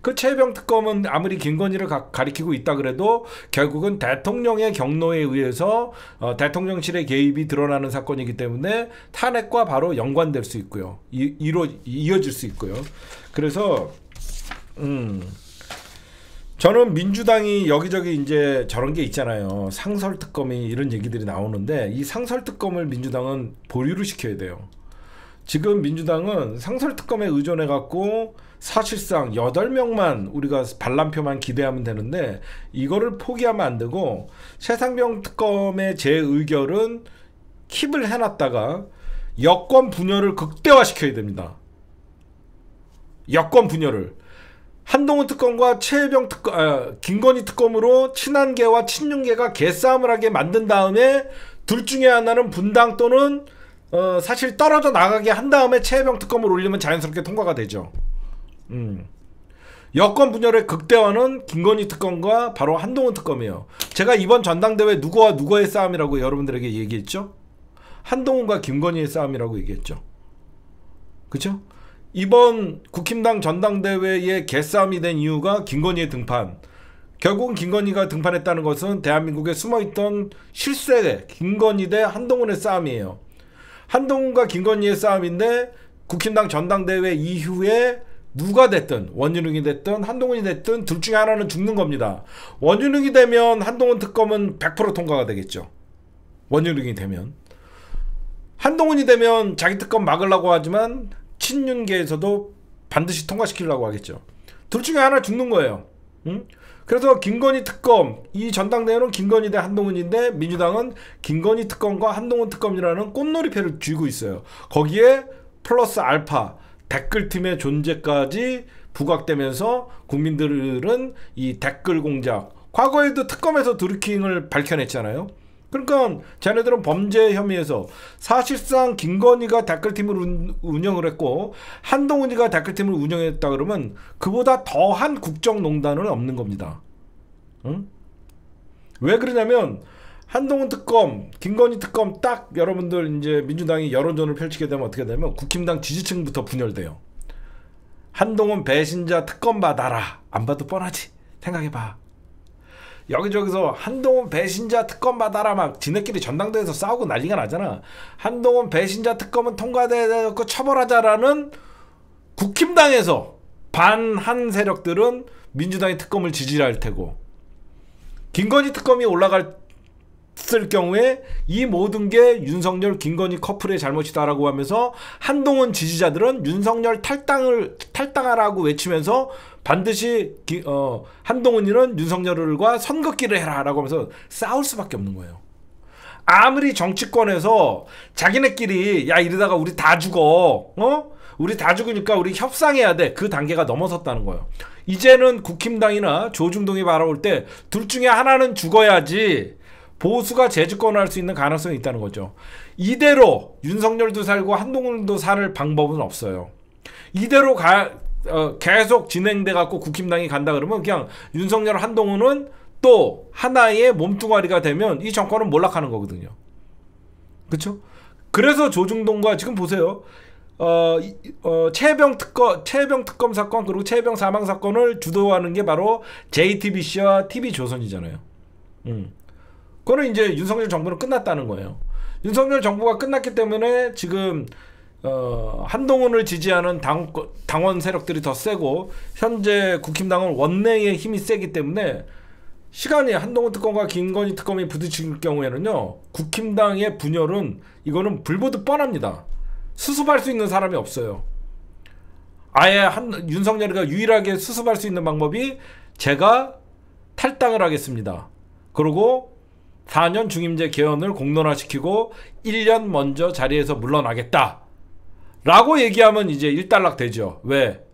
[SPEAKER 1] 그 최혜병 특검은 아무리 김건희를 가리키고 있다 그래도 결국은 대통령의 경로에 의해서 대통령실의 개입이 드러나는 사건이기 때문에 탄핵과 바로 연관될 수 있고요. 이어질 수 있고요. 그래서 저는 민주당이 여기저기 이제 저런 게 있잖아요. 상설특검이 이런 얘기들이 나오는데 이 상설특검을 민주당은 보류를 시켜야 돼요. 지금 민주당은 상설특검에 의존해갖고 사실상 8명만 우리가 반란표만 기대하면 되는데 이거를 포기하면 안 되고, 최상병 특검의 제 의결은 킵을 해놨다가 여권 분열을 극대화시켜야 됩니다. 여권 분열을. 한동훈 특검과 최혜병 특검, 김건희 특검으로 친한계와 친윤계가 개싸움을 하게 만든 다음에 둘 중에 하나는 분당 또는 사실 떨어져 나가게 한 다음에 최혜병 특검을 올리면 자연스럽게 통과가 되죠. 여권 분열의 극대화는 김건희 특검과 바로 한동훈 특검이에요. 제가 이번 전당대회 누구와 누구의 싸움이라고 여러분들에게 얘기했죠? 한동훈과 김건희의 싸움이라고 얘기했죠. 그쵸? 이번 국힘당 전당대회의 개싸움이 된 이유가 김건희의 등판. 결국은 김건희가 등판했다는 것은 대한민국에 숨어있던 실세 김건희 대 한동훈의 싸움이에요. 한동훈과 김건희의 싸움인데 국힘당 전당대회 이후에 누가 됐든 원유능이 됐든 한동훈이 됐든 둘 중에 하나는 죽는 겁니다. 원유능이 되면 한동훈 특검은 100% 통과가 되겠죠. 원유능이 되면. 한동훈이 되면 자기 특검 막으려고 하지만 친윤계에서도 반드시 통과시키려고 하겠죠. 둘 중에 하나 죽는 거예요. 그래서 김건희 특검, 이 전당대회는 김건희 대 한동훈인데 민주당은 김건희 특검과 한동훈 특검이라는 꽃놀이패를 쥐고 있어요. 거기에 플러스 알파 댓글팀의 존재까지 부각되면서 국민들은 이 댓글 공작, 과거에도 특검에서 드루킹을 밝혀냈잖아요. 그러니까 자네들은 범죄 혐의에서 사실상 김건희가 댓글팀을 운영을 했고 한동훈이가 댓글팀을 운영했다 그러면 그보다 더한 국정농단은 없는 겁니다. 응? 왜 그러냐면 한동훈 특검, 김건희 특검 딱 여러분들 이제 민주당이 여론전을 펼치게 되면 어떻게 되면 국힘당 지지층부터 분열돼요. 한동훈 배신자 특검 받아라. 안 봐도 뻔하지. 생각해봐. 여기저기서 한동훈 배신자 특검 받아라 막 지네끼리 전당대회에서 싸우고 난리가 나잖아. 한동훈 배신자 특검은 통과되고 처벌하자라는 국힘당에서 반한 세력들은 민주당의 특검을 지지할 테고, 김건희 특검이 올라갔을 경우에 이 모든 게 윤석열 김건희 커플의 잘못이다라고 하면서 한동훈 지지자들은 윤석열 탈당하라고 외치면서 반드시 한동훈이는 윤석열과 선긋기를 해라라고 하면서 싸울 수밖에 없는 거예요. 아무리 정치권에서 자기네끼리 야 이러다가 우리 다 죽어, 우리 다 죽으니까 우리 협상해야 돼, 그 단계가 넘어섰다는 거예요. 이제는 국힘당이나 조중동이 바라볼 때 둘 중에 하나는 죽어야지 보수가 재집권을 할 수 있는 가능성이 있다는 거죠. 이대로 윤석열도 살고 한동훈도 살 방법은 없어요. 이대로 계속 진행돼 갖고 국힘당이 간다 그러면 그냥 윤석열 한동훈은 또 하나의 몸뚱아리가 되면 이 정권은 몰락하는 거거든요. 그렇죠? 그래서 조중동과 지금 보세요. 최혜병 특검 사건 그리고 최혜병 사망 사건을 주도하는 게 바로 JTBC와 TV조선이잖아요. 그거는 이제 윤석열 정부는 끝났다는 거예요. 윤석열 정부가 끝났기 때문에 지금 한동훈을 지지하는 당원 세력들이 더 세고 현재 국힘당은 원내의 힘이 세기 때문에 시간이 한동훈 특검과 김건희 특검이 부딪힐 경우에는요, 국힘당의 분열은 이거는 불보듯 뻔합니다. 수습할 수 있는 사람이 없어요. 아예 윤석열이가 유일하게 수습할 수 있는 방법이 제가 탈당을 하겠습니다. 그리고 4년 중임제 개헌을 공론화시키고 1년 먼저 자리에서 물러나겠다 라고 얘기하면 이제 일단락 되죠. 왜?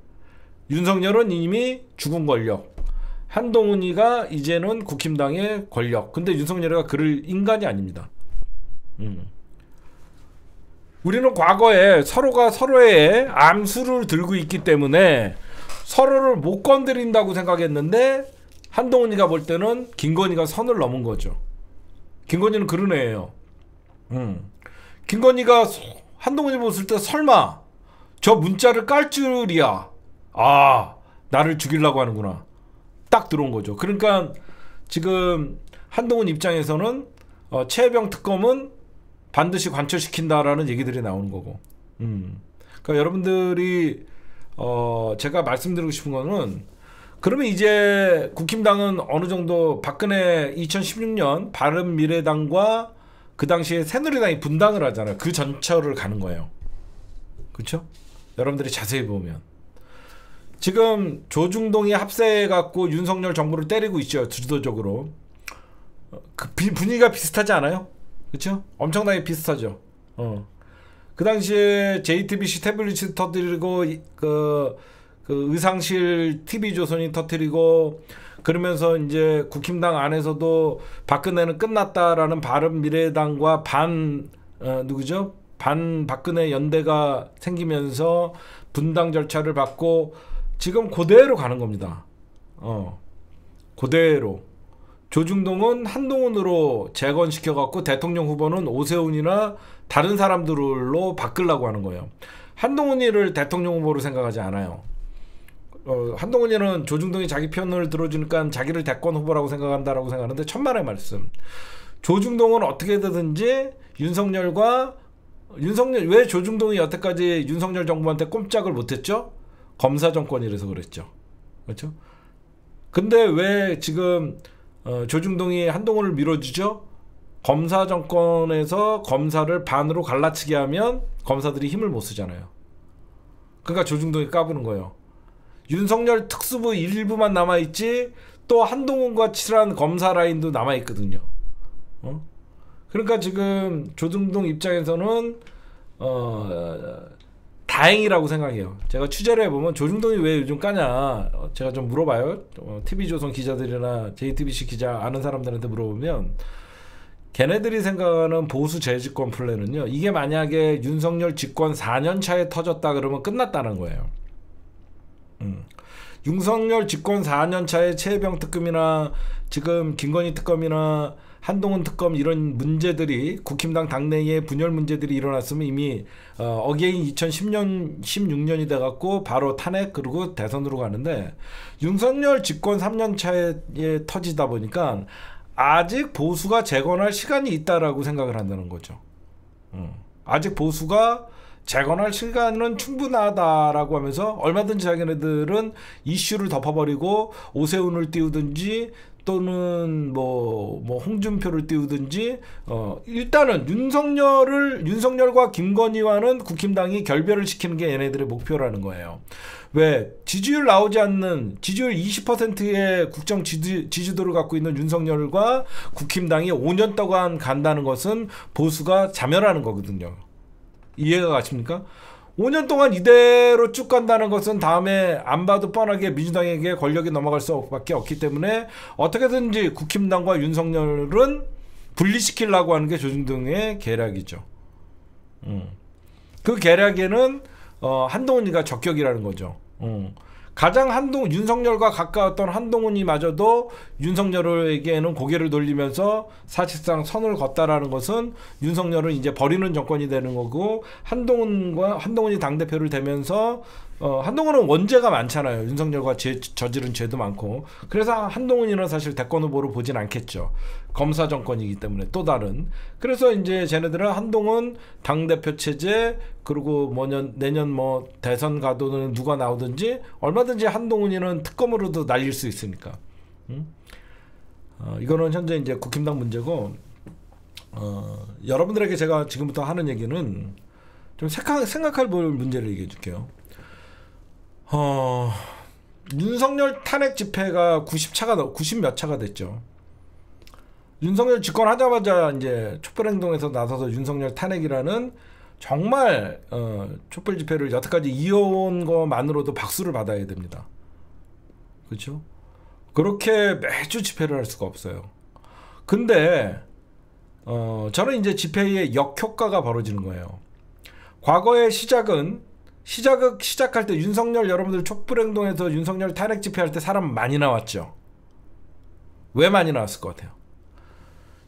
[SPEAKER 1] 윤석열은 이미 죽은 권력, 한동훈이가 이제는 국힘당의 권력. 근데 윤석열이가 그럴 인간이 아닙니다. 우리는 과거에 서로가 서로의 암수를 들고 있기 때문에 서로를 못 건드린다고 생각했는데 한동훈이가 볼 때는 김건희가 선을 넘은 거죠. 김건희는 그런 애예요. 김건희가 한동훈이 봤을 때 설마 저 문자를 깔 줄이야. 아, 나를 죽이려고 하는구나. 딱 들어온 거죠. 그러니까 지금 한동훈 입장에서는 최혜병 특검은 반드시 관철시킨다라는 얘기들이 나오는 거고. 그러니까 여러분들이 제가 말씀드리고 싶은 거는, 그러면 이제 국힘당은 어느 정도 박근혜 2016년 바른미래당과 그 당시에 새누리당이 분당을 하잖아요. 그 전철을 가는 거예요. 그렇죠? 여러분들이 자세히 보면 지금 조중동이 합세해갖고 윤석열 정부를 때리고 있죠. 주도적으로. 그 분위기가 비슷하지 않아요? 그렇죠? 엄청나게 비슷하죠. 그 당시에 JTBC 태블릿이 터뜨리고 그 의상실 TV조선이 터뜨리고 그러면서 이제 국힘당 안에서도 박근혜는 끝났다라는 바른미래당과 누구죠? 반박근혜 연대가 생기면서 분당 절차를 받고 지금 그대로 가는 겁니다. 그대로. 조중동은 한동훈으로 재건시켜갖고 대통령 후보는 오세훈이나 다른 사람들로 바꾸려고 하는 거예요. 한동훈이를 대통령 후보로 생각하지 않아요. 한동훈이는 조중동이 자기 편을 들어주니까 자기를 대권 후보라고 생각한다라고 생각하는데 천만의 말씀. 조중동은 어떻게든지 왜 조중동이 여태까지 윤석열 정부한테 꼼짝을 못했죠? 검사 정권이라서 그랬죠. 그렇죠? 근데 왜 지금 조중동이 한동훈을 밀어주죠? 검사 정권에서 검사를 반으로 갈라치게 하면 검사들이 힘을 못 쓰잖아요. 그러니까 조중동이 까부는 거예요. 윤석열 특수부 일부만 남아있지 또 한동훈과 친한 검사 라인도 남아있거든요. 그러니까 지금 조중동 입장에서는 다행이라고 생각해요. 제가 취재를 해보면 조중동이 왜 요즘 까냐 제가 좀 물어봐요. TV조선 기자들이나 JTBC 기자 아는 사람들한테 물어보면 걔네들이 생각하는 보수 재집권 플랜은요, 이게 만약에 윤석열 집권 4년 차에 터졌다 그러면 끝났다는 거예요. 윤석열 집권 4년 차에 최혜병 특검이나 지금 김건희 특검이나 한동훈 특검 이런 문제들이 국힘당 당내에 분열 문제들이 일어났으면 이미 어게인 2010년 16년이 돼갖고 바로 탄핵 그리고 대선으로 가는데 윤석열 집권 3년 차에 터지다 보니까 아직 보수가 재건할 시간이 있다라고 생각을 한다는 거죠. 아직 보수가 재건할 시간은 충분하다라고 하면서 얼마든지 자기네들은 이슈를 덮어버리고 오세훈을 띄우든지 또는 뭐 홍준표를 띄우든지 일단은 윤석열과 김건희와는 국힘당이 결별을 시키는 게 얘네들의 목표라는 거예요. 왜 지지율 나오지 않는 지지율 20%의 국정 지지도를 갖고 있는 윤석열과 국힘당이 5년 동안 간다는 것은 보수가 자멸하는 거거든요. 이해가 가십니까? 5년 동안 이대로 쭉 간다는 것은 다음에 안 봐도 뻔하게 민주당에게 권력이 넘어갈 수밖에 없기 때문에 어떻게든지 국힘당과 윤석열은 분리시키려고 하는 게 조중동의 계략이죠. 그 계략에는 한동훈이가 적격이라는 거죠. 가장 윤석열과 가까웠던 한동훈이마저도 윤석열에게는 고개를 돌리면서 사실상 선을 걷다라는 것은 윤석열은 이제 버리는 정권이 되는 거고 한동훈이 당대표를 되면서 한동훈은 원죄가 많잖아요. 윤석열과 저지른 죄도 많고 그래서 한동훈이는 사실 대권 후보로 보진 않겠죠. 검사 정권이기 때문에 또 다른. 그래서 이제 쟤네들은 한동훈 당대표 체제 그리고 내년 대선 가도는 누가 나오든지 얼마든지 한동훈이는 특검으로도 날릴 수 있으니까. 이거는 현재 이제 국힘당 문제고 여러분들에게 제가 지금부터 하는 얘기는 좀 생각할 문제를 얘기해 줄게요. 윤석열 탄핵 집회가 90 몇 차가 됐죠. 윤석열 집권하자마자 이제 촛불행동에서 나서서 윤석열 탄핵이라는 정말 촛불 집회를 여태까지 이어온 것만으로도 박수를 받아야 됩니다. 그렇죠? 그렇게 매주 집회를 할 수가 없어요. 근데 저는 이제 집회의 역효과가 벌어지는 거예요. 과거의 시작할 때 윤석열 여러분들 촛불행동에서 윤석열 탄핵 집회할 때 사람 많이 나왔죠. 왜 많이 나왔을 것 같아요?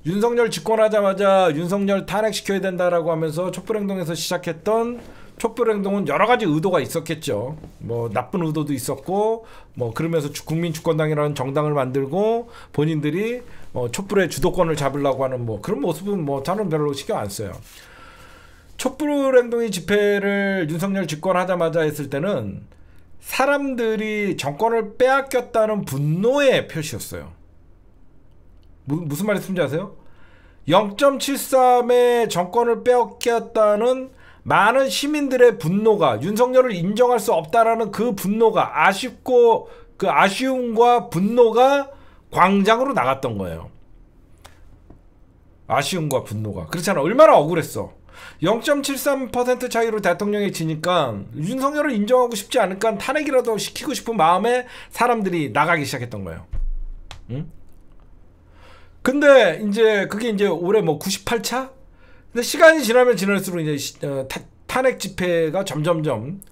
[SPEAKER 1] 윤석열 집권하자마자 윤석열 탄핵시켜야 된다라고 하면서 촛불행동에서 시작했던 촛불행동은 여러 가지 의도가 있었겠죠. 뭐 나쁜 의도도 있었고 그러면서 국민주권당이라는 정당을 만들고 본인들이 촛불의 주도권을 잡으려고 하는 그런 모습은 저는 별로 신경 안 써요. 촛불행동이 집회를 윤석열 집권하자마자 했을 때는 사람들이 정권을 빼앗겼다는 분노의 표시였어요. 무슨 말인지 아세요? 0.73의 정권을 빼앗겼다는 많은 시민들의 분노가 윤석열을 인정할 수 없다라는 그 분노가 아쉽고 그 아쉬움과 분노가 광장으로 나갔던 거예요. 아쉬움과 분노가. 그렇잖아. 얼마나 억울했어. 0.73% 차이로 대통령이 지니까 윤석열을 인정하고 싶지 않으니까 탄핵이라도 시키고 싶은 마음에 사람들이 나가기 시작했던 거예요. 응? 근데 이제 그게 이제 올해 98차? 근데 시간이 지나면 지날수록 이제 탄핵 집회가 점점점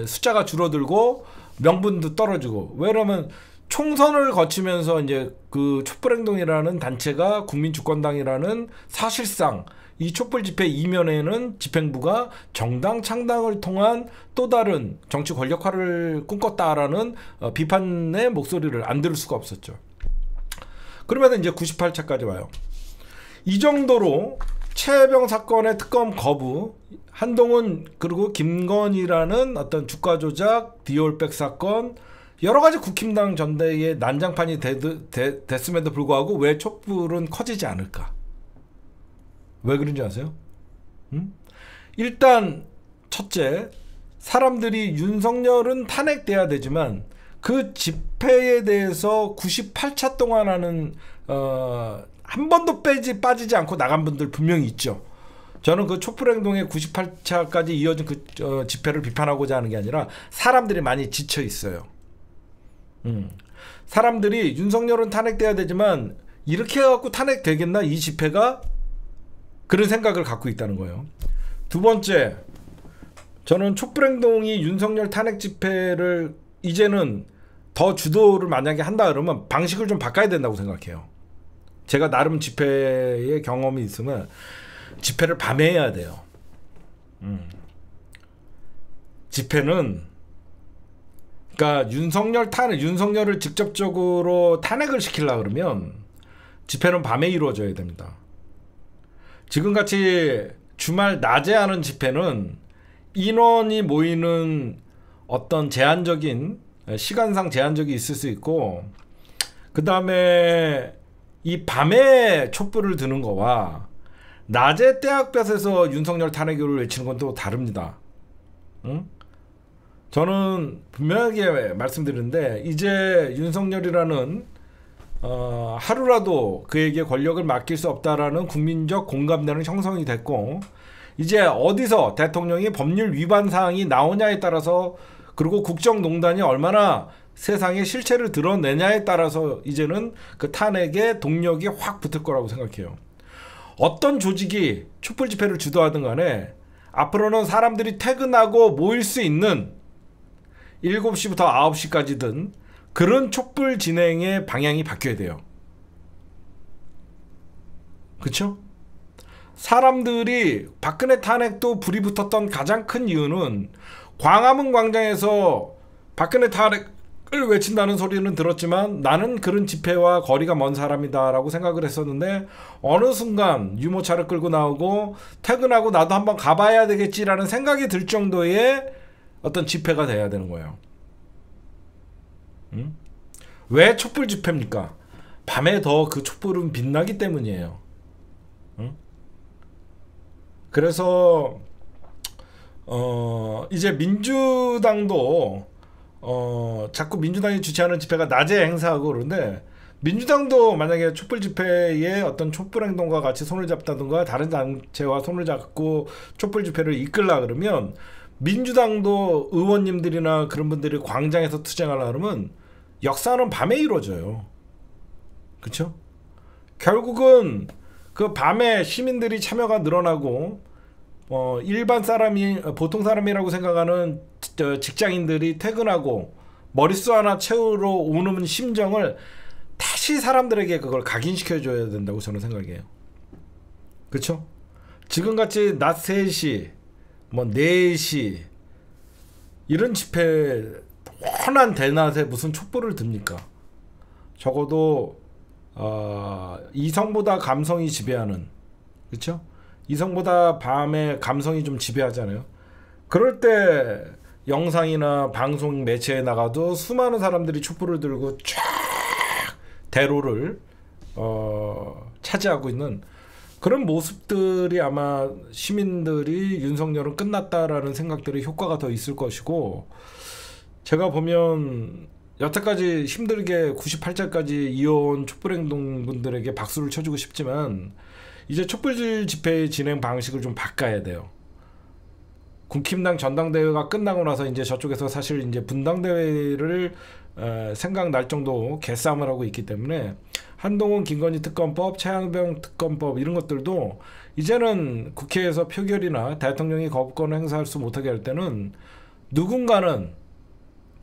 [SPEAKER 1] 숫자가 줄어들고 명분도 떨어지고. 왜냐면 총선을 거치면서 이제 그 촛불행동이라는 단체가 국민주권당이라는 사실상 이 촛불 집회 이면에는 집행부가 정당 창당을 통한 또 다른 정치 권력화를 꿈꿨다라는 비판의 목소리를 안 들을 수가 없었죠. 그러면 이제 98차까지 와요. 이 정도로 최혜병 사건의 특검 거부, 한동훈 그리고 김건희라는 어떤 주가 조작, 디올백 사건, 여러 가지 국힘당 전대의 난장판이 됐음에도 불구하고 왜 촛불은 커지지 않을까? 왜 그런지 아세요? 일단 첫째, 사람들이 윤석열은 탄핵돼야 되지만 그 집회에 대해서 98차 동안 하는 한 번도 빠지지 않고 나간 분들 분명히 있죠. 저는 그 촛불행동의 98차까지 이어진 그 집회를 비판하고자 하는 게 아니라 사람들이 많이 지쳐 있어요. 사람들이 윤석열은 탄핵돼야 되지만 이렇게 해갖고 탄핵되겠나 이 집회가, 그런 생각을 갖고 있다는 거예요. 두 번째, 저는 촛불행동이 윤석열 탄핵 집회를 이제는 더 주도를 만약에 한다 그러면 방식을 좀 바꿔야 된다고 생각해요. 제가 나름 집회의 경험이 있으면 집회를 밤에 해야 돼요. 집회는 그러니까 윤석열을 직접적으로 탄핵을 시키려고 그러면 집회는 밤에 이루어져야 됩니다. 지금같이 주말 낮에 하는 집회는 인원이 모이는 어떤 제한적인, 시간상 제한적이 있을 수 있고, 그 다음에 이 밤에 촛불을 드는 거와 낮에 떼학볕에서 윤석열 탄핵을 외치는 건 또 다릅니다. 응? 저는 분명하게 말씀드리는데, 이제 윤석열이라는 하루라도 그에게 권력을 맡길 수 없다라는 국민적 공감대는 형성이 됐고, 이제 어디서 대통령이 법률 위반 사항이 나오냐에 따라서, 그리고 국정농단이 얼마나 세상에 실체를 드러내냐에 따라서 이제는 그 탄핵의 동력이 확 붙을 거라고 생각해요. 어떤 조직이 촛불 집회를 주도하든 간에 앞으로는 사람들이 퇴근하고 모일 수 있는 7시부터 9시까지든 그런 촛불 진행의 방향이 바뀌어야 돼요. 그쵸? 사람들이 박근혜 탄핵도 불이 붙었던 가장 큰 이유는 광화문 광장에서 박근혜 탄핵을 외친다는 소리는 들었지만 나는 그런 집회와 거리가 먼 사람이다 라고 생각을 했었는데, 어느 순간 유모차를 끌고 나오고 퇴근하고 나도 한번 가봐야 되겠지라는 생각이 들 정도의 어떤 집회가 돼야 되는 거예요. 왜 촛불 집회입니까? 밤에 더 그 촛불은 빛나기 때문이에요. 그래서 이제 민주당도 자꾸 민주당이 주최하는 집회가 낮에 행사하고 그러는데, 민주당도 만약에 촛불 집회에 어떤 촛불 행동과 같이 손을 잡다든가 다른 단체와 손을 잡고 촛불 집회를 이끌라 그러면 민주당도 의원님들이나 그런 분들이 광장에서 투쟁하려 그러면 역사는 밤에 이루어져요. 그쵸? 결국은 그 밤에 시민들이 참여가 늘어나고 일반 사람이, 보통 사람이라고 생각하는 직장인들이 퇴근하고 머릿수 하나 채우러 오는 심정을 다시 사람들에게 그걸 각인시켜줘야 된다고 저는 생각해요. 그쵸? 지금같이 낮 3시 뭐 4시 이런 집회, 훤한 대낮에 무슨 촛불을 듭니까? 적어도 이성보다 감성이 지배하는, 그쵸? 이성보다 밤에 감성이 좀 지배하잖아요. 그럴 때 영상이나 방송 매체에 나가도 수많은 사람들이 촛불을 들고 쫙 대로를 차지하고 있는 그런 모습들이, 아마 시민들이 윤석열은 끝났다라는 생각들의 효과가 더 있을 것이고, 제가 보면 여태까지 힘들게 98자까지 이어온 촛불행동 분들에게 박수를 쳐주고 싶지만, 이제 촛불 집회의 진행 방식을 좀 바꿔야 돼요. 국힘당 전당대회가 끝나고 나서 이제 저쪽에서 사실 이제 분당대회를 생각날 정도 개싸움을 하고 있기 때문에, 한동훈 김건희 특검법, 최양병 특검법 이런 것들도 이제는 국회에서 표결이나 대통령이 거부권을 행사할 수 못하게 할 때는 누군가는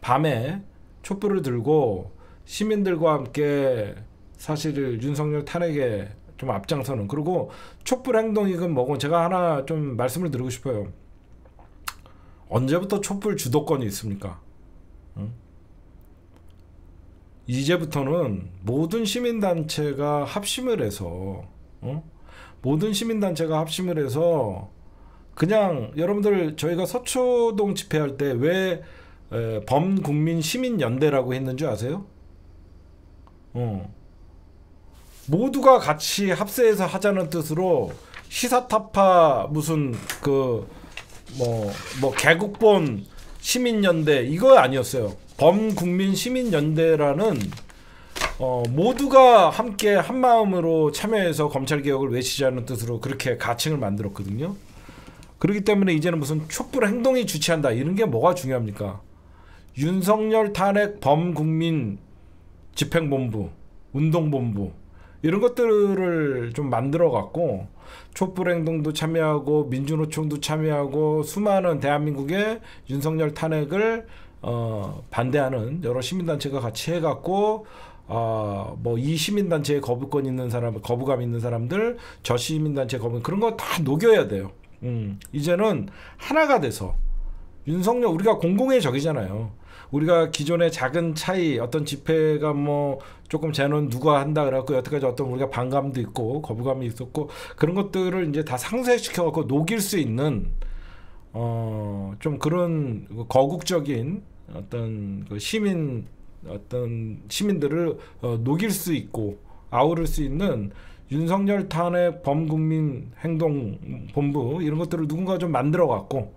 [SPEAKER 1] 밤에 촛불을 들고 시민들과 함께 사실 윤석열 탄핵에 좀 앞장서는, 그리고 촛불 행동이건 뭐건 제가 하나 좀 말씀을 드리고 싶어요. 언제부터 촛불 주도권이 있습니까? 응? 이제부터는 모든 시민단체가 합심을 해서, 모든 시민단체가 합심을 해서, 그냥 여러분들 저희가 서초동 집회할 때 왜 범국민 시민연대라고 했는 줄 아세요? 모두가 같이 합세해서 하자는 뜻으로 시사타파 무슨 그 뭐 개국본 시민연대 이거 아니었어요. 범국민 시민연대라는 모두가 함께 한 마음으로 참여해서 검찰 개혁을 외치자는 뜻으로 그렇게 가칭을 만들었거든요. 그렇기 때문에 이제는 무슨 촛불 행동이 주체한다 이런 게 뭐가 중요합니까? 윤석열 탄핵 범국민 집행본부, 운동본부 이런 것들을 좀 만들어 갖고 촛불 행동도 참여하고 민주노총도 참여하고 수많은 대한민국의 윤석열 탄핵을 반대하는 여러 시민단체가 같이 해갖고 뭐 이 시민단체에 거부권 있는 사람, 거부감 있는 사람들, 저 시민단체 거부 그런 거 다 녹여야 돼요. 이제는 하나가 돼서 윤석열 우리가 공공의 적이잖아요. 우리가 기존의 작은 차이 어떤 집회가 뭐 조금 쟤는 누가 한다 그래갖고 여태까지 어떤 우리가 반감도 있고 거부감이 있었고 그런 것들을 이제 다 상쇄시켜갖고 녹일 수 있는 좀 그런 거국적인 어떤 그 시민들을 녹일 수 있고 아우를 수 있는 윤석열 탄핵 범국민 행동본부 이런 것들을 누군가 좀 만들어 갖고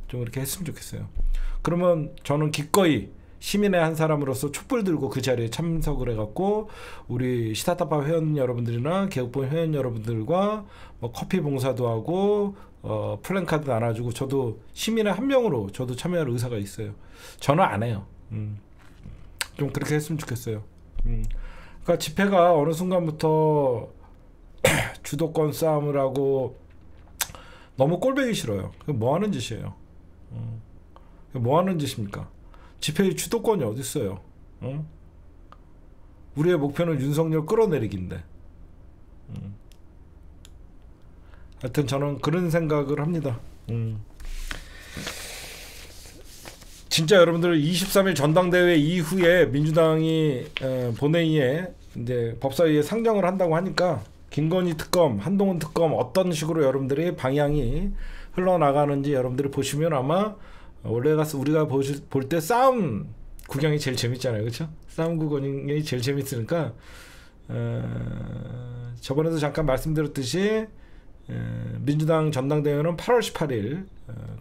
[SPEAKER 1] 좀 이렇게 했으면 좋겠어요. 그러면 저는 기꺼이 시민의 한 사람으로서 촛불 들고 그 자리에 참석을 해갖고 우리 시타타파 회원 여러분들이나 개혁본 회원 여러분들과 뭐 커피 봉사도 하고 플랜카드 나눠주고 저도 시민의 한 명으로 저도 참여할 의사가 있어요. 저는 안 해요. 좀 그렇게 했으면 좋겠어요. 그러니까 집회가 어느 순간부터 주도권 싸움을 하고 너무 꼴보기 싫어요. 뭐 하는 짓이에요? 뭐 하는 짓입니까? 집회의 주도권이 어디 있어요? 우리의 목표는 윤석열 끌어내리기인데. 하여튼 저는 그런 생각을 합니다. 진짜 여러분들 23일 전당대회 이후에 민주당이 본회의에 이제 법사위에 상정을 한다고 하니까 김건희 특검, 한동훈 특검 어떤 식으로 여러분들이 방향이 흘러나가는지 여러분들이 보시면 아마 원래 우리가 볼 때 싸움 구경이 제일 재밌잖아요, 그렇죠? 싸움 구경이 제일 재밌으니까 저번에도 잠깐 말씀드렸듯이 민주당 전당대회는 8월 18일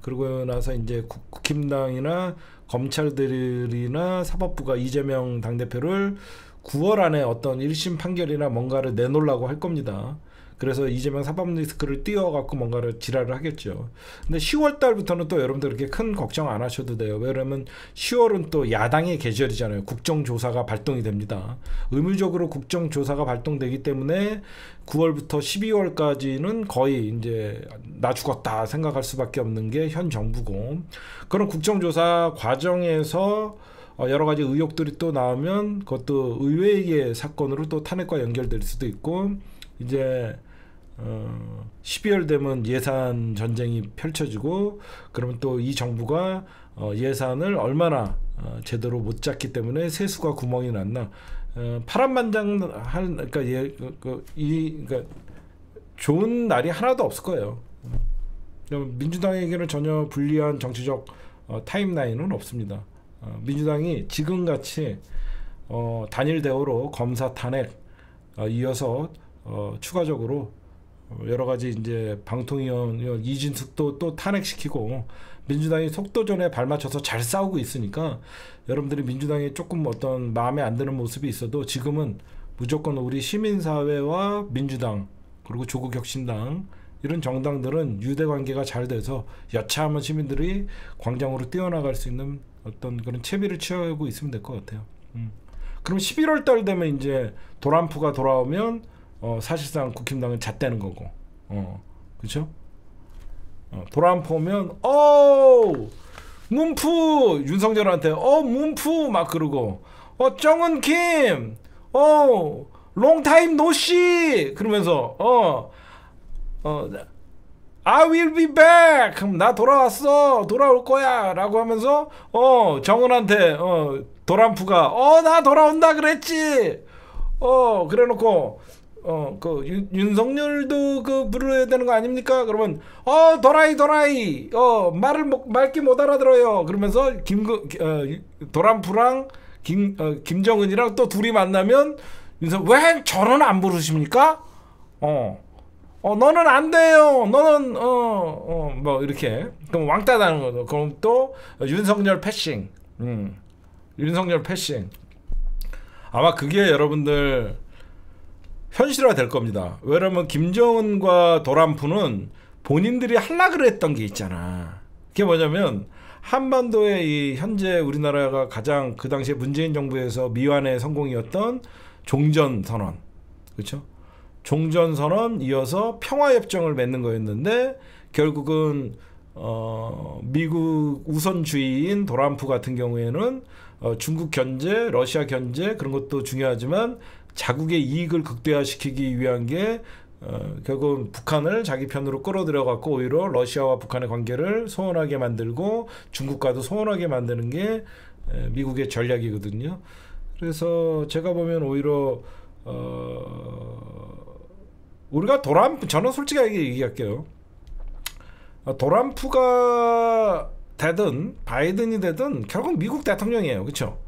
[SPEAKER 1] 그러고 나서 이제 국힘당이나 검찰들이나 사법부가 이재명 당대표를 9월 안에 어떤 1심 판결이나 뭔가를 내놓으려고 할 겁니다. 그래서 이재명 사법 리스크를 띄워갖고 뭔가를 지랄을 하겠죠. 근데 10월 달부터는 또 여러분들 그렇게 큰 걱정 안 하셔도 돼요. 왜냐면 10월은 또 야당의 계절이잖아요. 국정조사가 발동이 됩니다. 의무적으로 국정조사가 발동되기 때문에 9월부터 12월까지는 거의 이제 나 죽었다 생각할 수밖에 없는 게 현 정부고, 그런 국정조사 과정에서 여러 가지 의혹들이 또 나오면 그것도 의외의 사건으로 또 탄핵과 연결될 수도 있고, 이제 12월 되면 예산 전쟁이 펼쳐지고, 그러면 또 이 정부가 예산을 얼마나 제대로 못 잡기 때문에 세수가 구멍이 났나, 파란만장한, 그러니까 좋은 날이 하나도 없을 거예요. 민주당에게는 전혀 불리한 정치적 타임라인은 없습니다. 민주당이 지금같이 단일 대우로 검사 탄핵 이어서 추가적으로 여러 가지 이제 방통위원 이진숙도 또 탄핵시키고, 민주당이 속도전에 발맞춰서 잘 싸우고 있으니까 여러분들이 민주당이 조금 어떤 마음에 안 드는 모습이 있어도 지금은 무조건 우리 시민사회와 민주당 그리고 조국혁신당 이런 정당들은 유대관계가 잘 돼서 여차하면 시민들이 광장으로 뛰어나갈 수 있는 어떤 그런 채비를 취하고 있으면 될 것 같아요. 그럼 11월 달 되면 이제 도란프가 돌아오면 사실상 국힘당은 잣대는 거고, 그렇죠? 도란프 오면 문프 윤석열한테 문프 막 그러고, 정은킴 롱타임 노씨 그러면서 I will be back. 그럼 나 돌아올 거야 라고 하면서 정은한테 도란프가 나 돌아온다 그랬지. 그래놓고 그 윤석열도 그 부르야 되는 거 아닙니까? 그러면 도라이 말을 맑게 못 알아들어요. 그러면서 도란프랑 김정은이랑 또 둘이 만나면 왜 저는 안 부르십니까? 너는 안 돼요. 너는 뭐 이렇게 그럼 왕따 다는 거죠. 그럼 또 윤석열 패싱. 윤석열 패싱. 아마 그게 여러분들 현실화 될 겁니다. 왜냐면 김정은과 도란프는 본인들이 하려고 했던 게 있잖아. 그게 뭐냐면 한반도의 이 현재 우리나라가 가장 그 당시에 문재인 정부에서 미완의 성공이었던 종전선언, 그렇죠? 종전선언 이어서 평화협정을 맺는 거였는데 결국은 미국 우선주의인 도란프 같은 경우에는 중국 견제, 러시아 견제 그런 것도 중요하지만 자국의 이익을 극대화시키기 위한 게 결국은 북한을 자기 편으로 끌어들여 갖고 오히려 러시아와 북한의 관계를 소원하게 만들고 중국과도 소원하게 만드는 게 미국의 전략이거든요. 그래서 제가 보면 오히려 우리가 저는 솔직하게 얘기할게요. 도란프가 되든 바이든이 되든 결국 미국 대통령이에요. 그렇죠?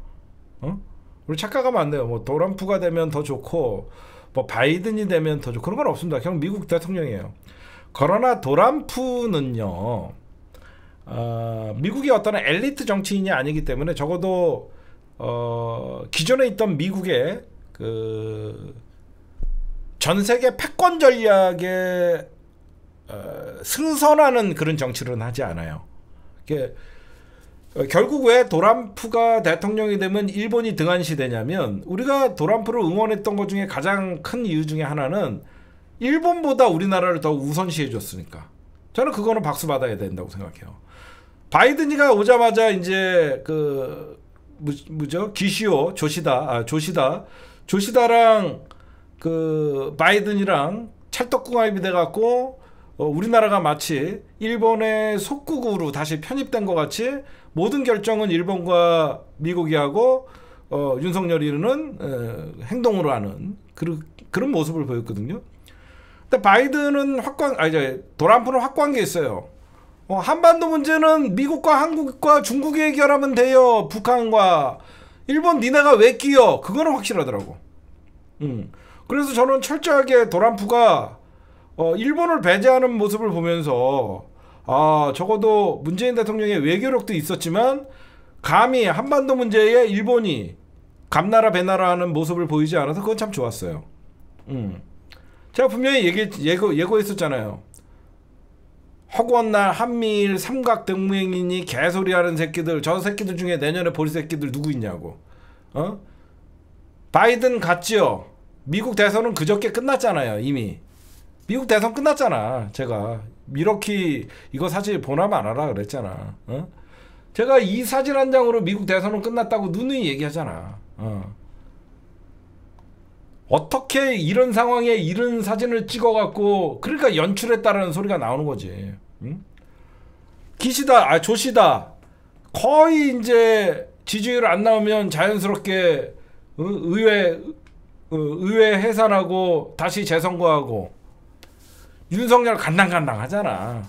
[SPEAKER 1] 우리 착각하면 안 돼요. 뭐 도란프가 되면 더 좋고 뭐 바이든이 되면 더 좋고 그런 건 없습니다. 그냥 미국 대통령이에요. 그러나 도란프는요, 미국의 어떤 엘리트 정치인이 아니기 때문에 적어도 기존에 있던 미국의 그 전 세계 패권 전략에 승선하는 그런 정치를 하지 않아요. 결국 왜 도란프가 대통령이 되면 일본이 등한시되냐면 우리가 도란프를 응원했던 것 중에 가장 큰 이유 중에 하나는 일본보다 우리나라를 더 우선시해 줬으니까. 저는 그거는 박수 받아야 된다고 생각해요. 바이든이가 오자마자 이제 그 뭐죠? 기시오 조시다랑 그 바이든이랑 찰떡궁합이 돼 갖고 우리나라가 마치 일본의 속국으로 다시 편입된 것 같이 모든 결정은 일본과 미국이 하고 윤석열이는 행동으로 하는 그런 모습을 보였거든요. 근데 바이든은 도란프는 확고한 게 있어요. 한반도 문제는 미국과 한국과 중국이 해결하면 돼요. 북한과 일본 니네가 왜 끼어? 그거는 확실하더라고. 그래서 저는 철저하게 도란프가 일본을 배제하는 모습을 보면서 적어도 문재인 대통령의 외교력도 있었지만 감히 한반도 문제에 일본이 감나라 배나라 하는 모습을 보이지 않아서 그건 참 좋았어요. 제가 분명히 예고했었잖아요. 허구한 날 한미일 삼각동맹이니 개소리하는 새끼들, 저 새끼들 중에 내년에 볼 새끼들 누구 있냐고. 바이든 갔지요. 미국 대선은 그저께 끝났잖아요. 이미 미국 대선 끝났잖아. 제가 미러키 이거 사실 보나마 안 하라 그랬잖아. 제가 이 사진 한 장으로 미국 대선은 끝났다고 누누이 얘기하잖아. 어떻게 이런 상황에 이런 사진을 찍어갖고 그러니까 연출했다라는 소리가 나오는 거지. 조시다 거의 이제 지지율 안 나오면 자연스럽게 의회 해산하고 다시 재선거하고 윤석열 간당간당 하잖아.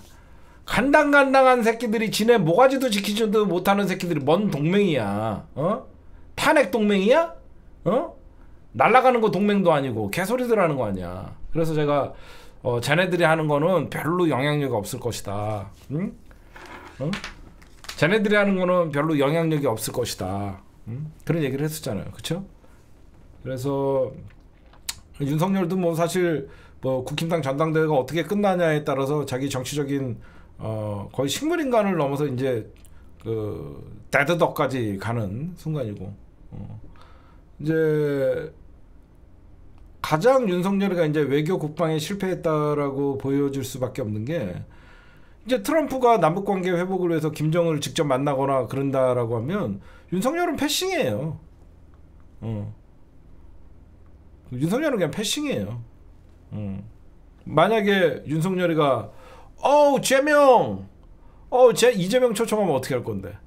[SPEAKER 1] 간당간당한 새끼들이 지네 모가지도 지키지도 못하는 새끼들이 뭔 동맹이야. 탄핵 동맹이야? 날아가는 거 동맹도 아니고 개소리들 하는 거 아니야. 그래서 제가 쟤네들이 하는 거는 별로 영향력이 없을 것이다. 응? 쟤네들이 하는 거는 별로 영향력이 없을 것이다. 그런 얘기를 했었잖아요. 그쵸? 그래서 윤석열도 뭐 사실 뭐 국힘당 전당대회가 어떻게 끝나냐에 따라서 자기 정치적인 거의 식물인간을 넘어서 이제 그 데드덕까지 가는 순간이고 이제 가장 윤석열이가 이제 외교 국방에 실패했다라고 보여질 수밖에 없는 게 이제 트럼프가 남북 관계 회복을 위해서 김정은을 직접 만나거나 그런다라고 하면 윤석열은 패싱이에요. 윤석열은 그냥 패싱이에요. 만약에 윤석열이가 제명 이재명 초청하면 어떻게 할 건데?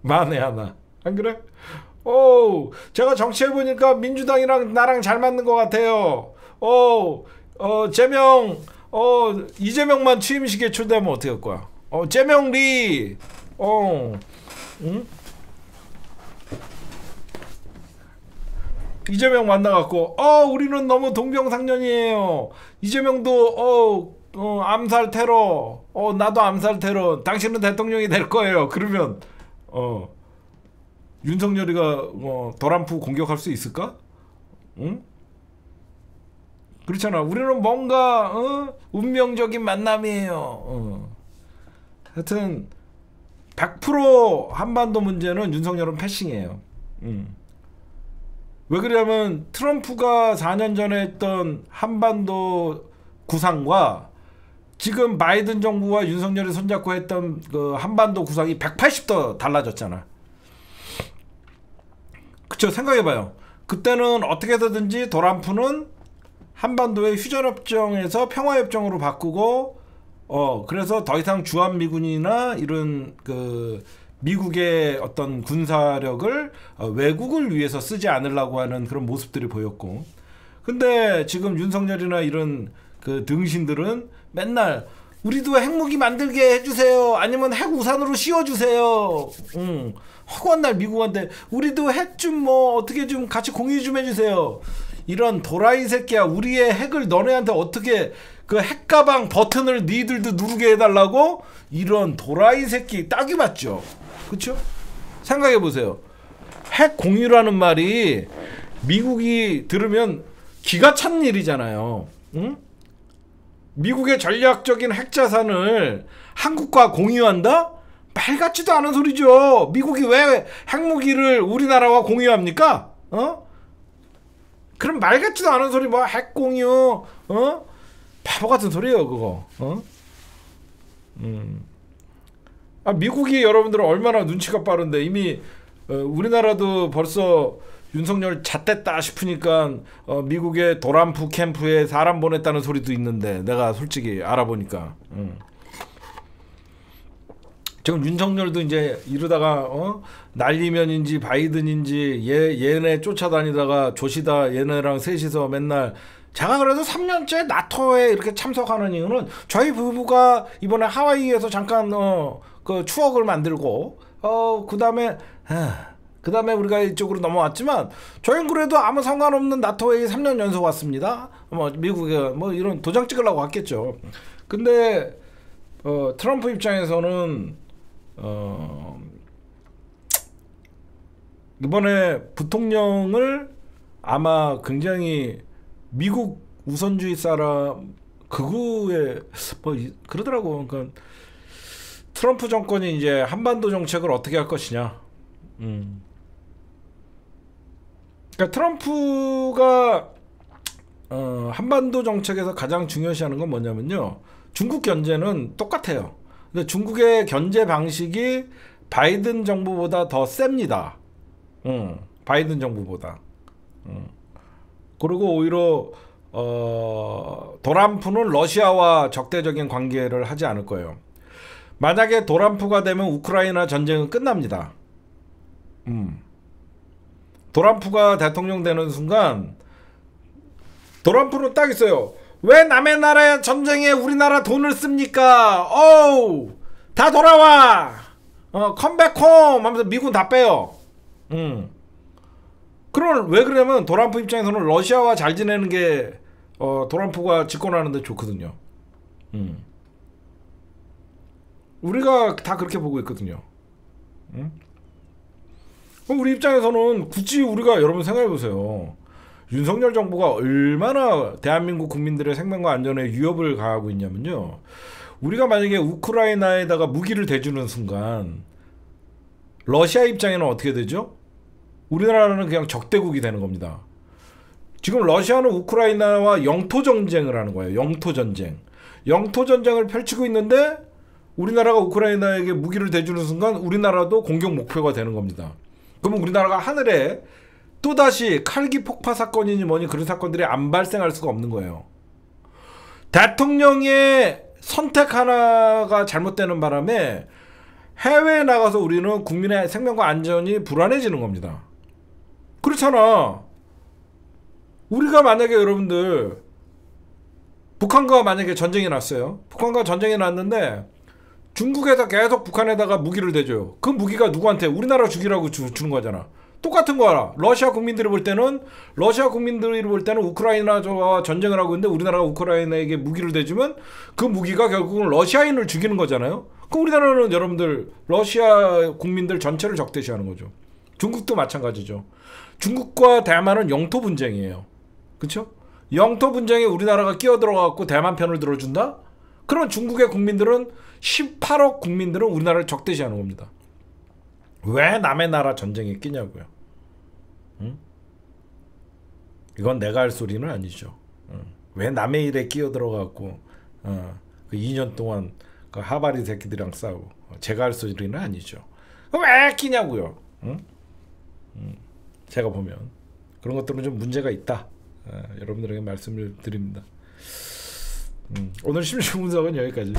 [SPEAKER 1] 만에 하나 안 그래? 제가 정치해보니까 민주당이랑 나랑 잘 맞는 것 같아요. 이재명만 취임식에 초대하면 어떻게 할 거야? 재명리 응? 이재명 만나갖고 우리는 너무 동병상련이에요. 이재명도 암살 테러 나도 암살 테러 당신은 대통령이 될 거예요. 그러면 윤석열이가 뭐 도란프 공격할 수 있을까? 응? 그렇잖아. 우리는 뭔가 운명적인 만남이에요. 하여튼 100% 한반도 문제는 윤석열은 패싱이에요. 왜 그러냐면 트럼프가 4년 전에 했던 한반도 구상과 지금 바이든 정부와 윤석열이 손잡고 했던 그 한반도 구상이 180도 달라졌잖아. 그쵸? 생각해봐요. 그때는 어떻게 해서든지 도란프는 한반도의 휴전협정에서 평화협정으로 바꾸고 그래서 더 이상 주한미군이나 이런 그 미국의 어떤 군사력을 외국을 위해서 쓰지 않으려고 하는 그런 모습들이 보였고, 근데 지금 윤석열이나 이런 그 등신들은 맨날 우리도 핵무기 만들게 해주세요, 아니면 핵우산으로 씌워주세요. 허구한 날 미국한테 우리도 핵 좀 뭐 어떻게 좀 같이 공유 좀 해주세요. 이런 도라이 새끼야. 우리의 핵을 너네한테 어떻게 그 핵가방 버튼을 니들도 누르게 해달라고? 이런 도라이 새끼 딱이 맞죠? 그쵸? 생각해보세요. 핵 공유라는 말이 미국이 들으면 기가 찬 일이잖아요. 응? 미국의 전략적인 핵자산을 한국과 공유한다? 말 같지도 않은 소리죠. 미국이 왜 핵무기를 우리나라와 공유합니까? 그럼 말 같지도 않은 소리, 뭐 핵 공유, 바보 같은 소리예요, 그거. 미국이 여러분들은 얼마나 눈치가 빠른데 이미 우리나라도 벌써 윤석열 잣됐다 싶으니까 미국의 도란프 캠프에 사람 보냈다는 소리도 있는데, 내가 솔직히 알아보니까 지금 윤석열도 이제 이러다가 날리면인지 바이든인지 얘네 쫓아다니다가 조시다 얘네랑 셋이서 맨날, 제가 그래도 3년째 나토에 이렇게 참석하는 이유는 저희 부부가 이번에 하와이에서 잠깐 그 추억을 만들고 그 다음에 우리가 이쪽으로 넘어왔지만 저희는 그래도 아무 상관없는 나토에 3년 연속 왔습니다. 뭐 미국에 뭐 이런 도장 찍으려고 왔겠죠. 근데 트럼프 입장에서는 이번에 부통령을 아마 굉장히 미국 우선주의 사람 극우에 뭐 그러더라고. 그러니까 트럼프 정권이 이제 한반도 정책을 어떻게 할 것이냐. 그러니까 트럼프가 한반도 정책에서 가장 중요시하는 건 뭐냐면요, 중국 견제는 똑같아요. 근데 중국의 견제 방식이 바이든 정부보다 더 셉니다. 바이든 정부보다. 그리고 오히려 도란프는 러시아와 적대적인 관계를 하지 않을 거예요. 만약에 도란프가 되면 우크라이나 전쟁은 끝납니다. 도란프가 대통령 되는 순간 도란프는 딱 있어요. 왜 남의 나라의 전쟁에 우리나라 돈을 씁니까? 어우, 다 돌아와. 컴백홈 하면서 미군 다 빼요. 그럼 왜 그러냐면 도란프 입장에서는 러시아와 잘 지내는 게 도란프가 집권하는데 좋거든요. 우리가 다 그렇게 보고 있거든요. 그럼 우리 입장에서는 굳이 우리가, 여러분 생각해보세요. 윤석열 정부가 얼마나 대한민국 국민들의 생명과 안전에 위협을 가하고 있냐면요, 우리가 만약에 우크라이나에다가 무기를 대주는 순간 러시아 입장에는 어떻게 되죠? 우리나라는 그냥 적대국이 되는 겁니다. 지금 러시아는 우크라이나와 영토전쟁을 하는 거예요. 영토전쟁을 펼치고 있는데 우리나라가 우크라이나에게 무기를 대주는 순간 우리나라도 공격 목표가 되는 겁니다. 그러면 우리나라가 하늘에 또다시 칼기 폭파 사건이니 뭐니 그런 사건들이 안 발생할 수가 없는 거예요. 대통령의 선택 하나가 잘못되는 바람에 해외에 나가서 우리는 국민의 생명과 안전이 불안해지는 겁니다. 그렇잖아. 우리가 만약에 여러분들 북한과 만약에 전쟁이 났어요. 북한과 전쟁이 났는데 중국에서 계속 북한에다가 무기를 대줘요. 그 무기가 누구한테? 우리나라 죽이라고 주는 거잖아. 똑같은 거야. 러시아 국민들이 볼 때는 우크라이나와 전쟁을 하고 있는데 우리나라가 우크라이나에게 무기를 대주면 그 무기가 결국은 러시아인을 죽이는 거잖아요. 그럼 우리나라는 여러분들 러시아 국민들 전체를 적대시하는 거죠. 중국도 마찬가지죠. 중국과 대만은 영토 분쟁이에요. 그렇죠? 영토 분쟁에 우리나라가 끼어들어갖고 대만 편을 들어준다? 그럼 중국의 국민들은 18억 국민들은 우리나라를 적대시하는 겁니다. 왜 남의 나라 전쟁에 끼냐고요. 응? 이건 내가 할 소리는 아니죠. 왜 남의 일에 끼어들어갖고 그 2년 동안 그 하바리 새끼들이랑 싸우고 제가 할 소리는 아니죠. 왜 끼냐고요. 응? 제가 보면 그런 것들은 좀 문제가 있다. 여러분들에게 말씀을 드립니다. 오늘 심층 분석은 여기까지.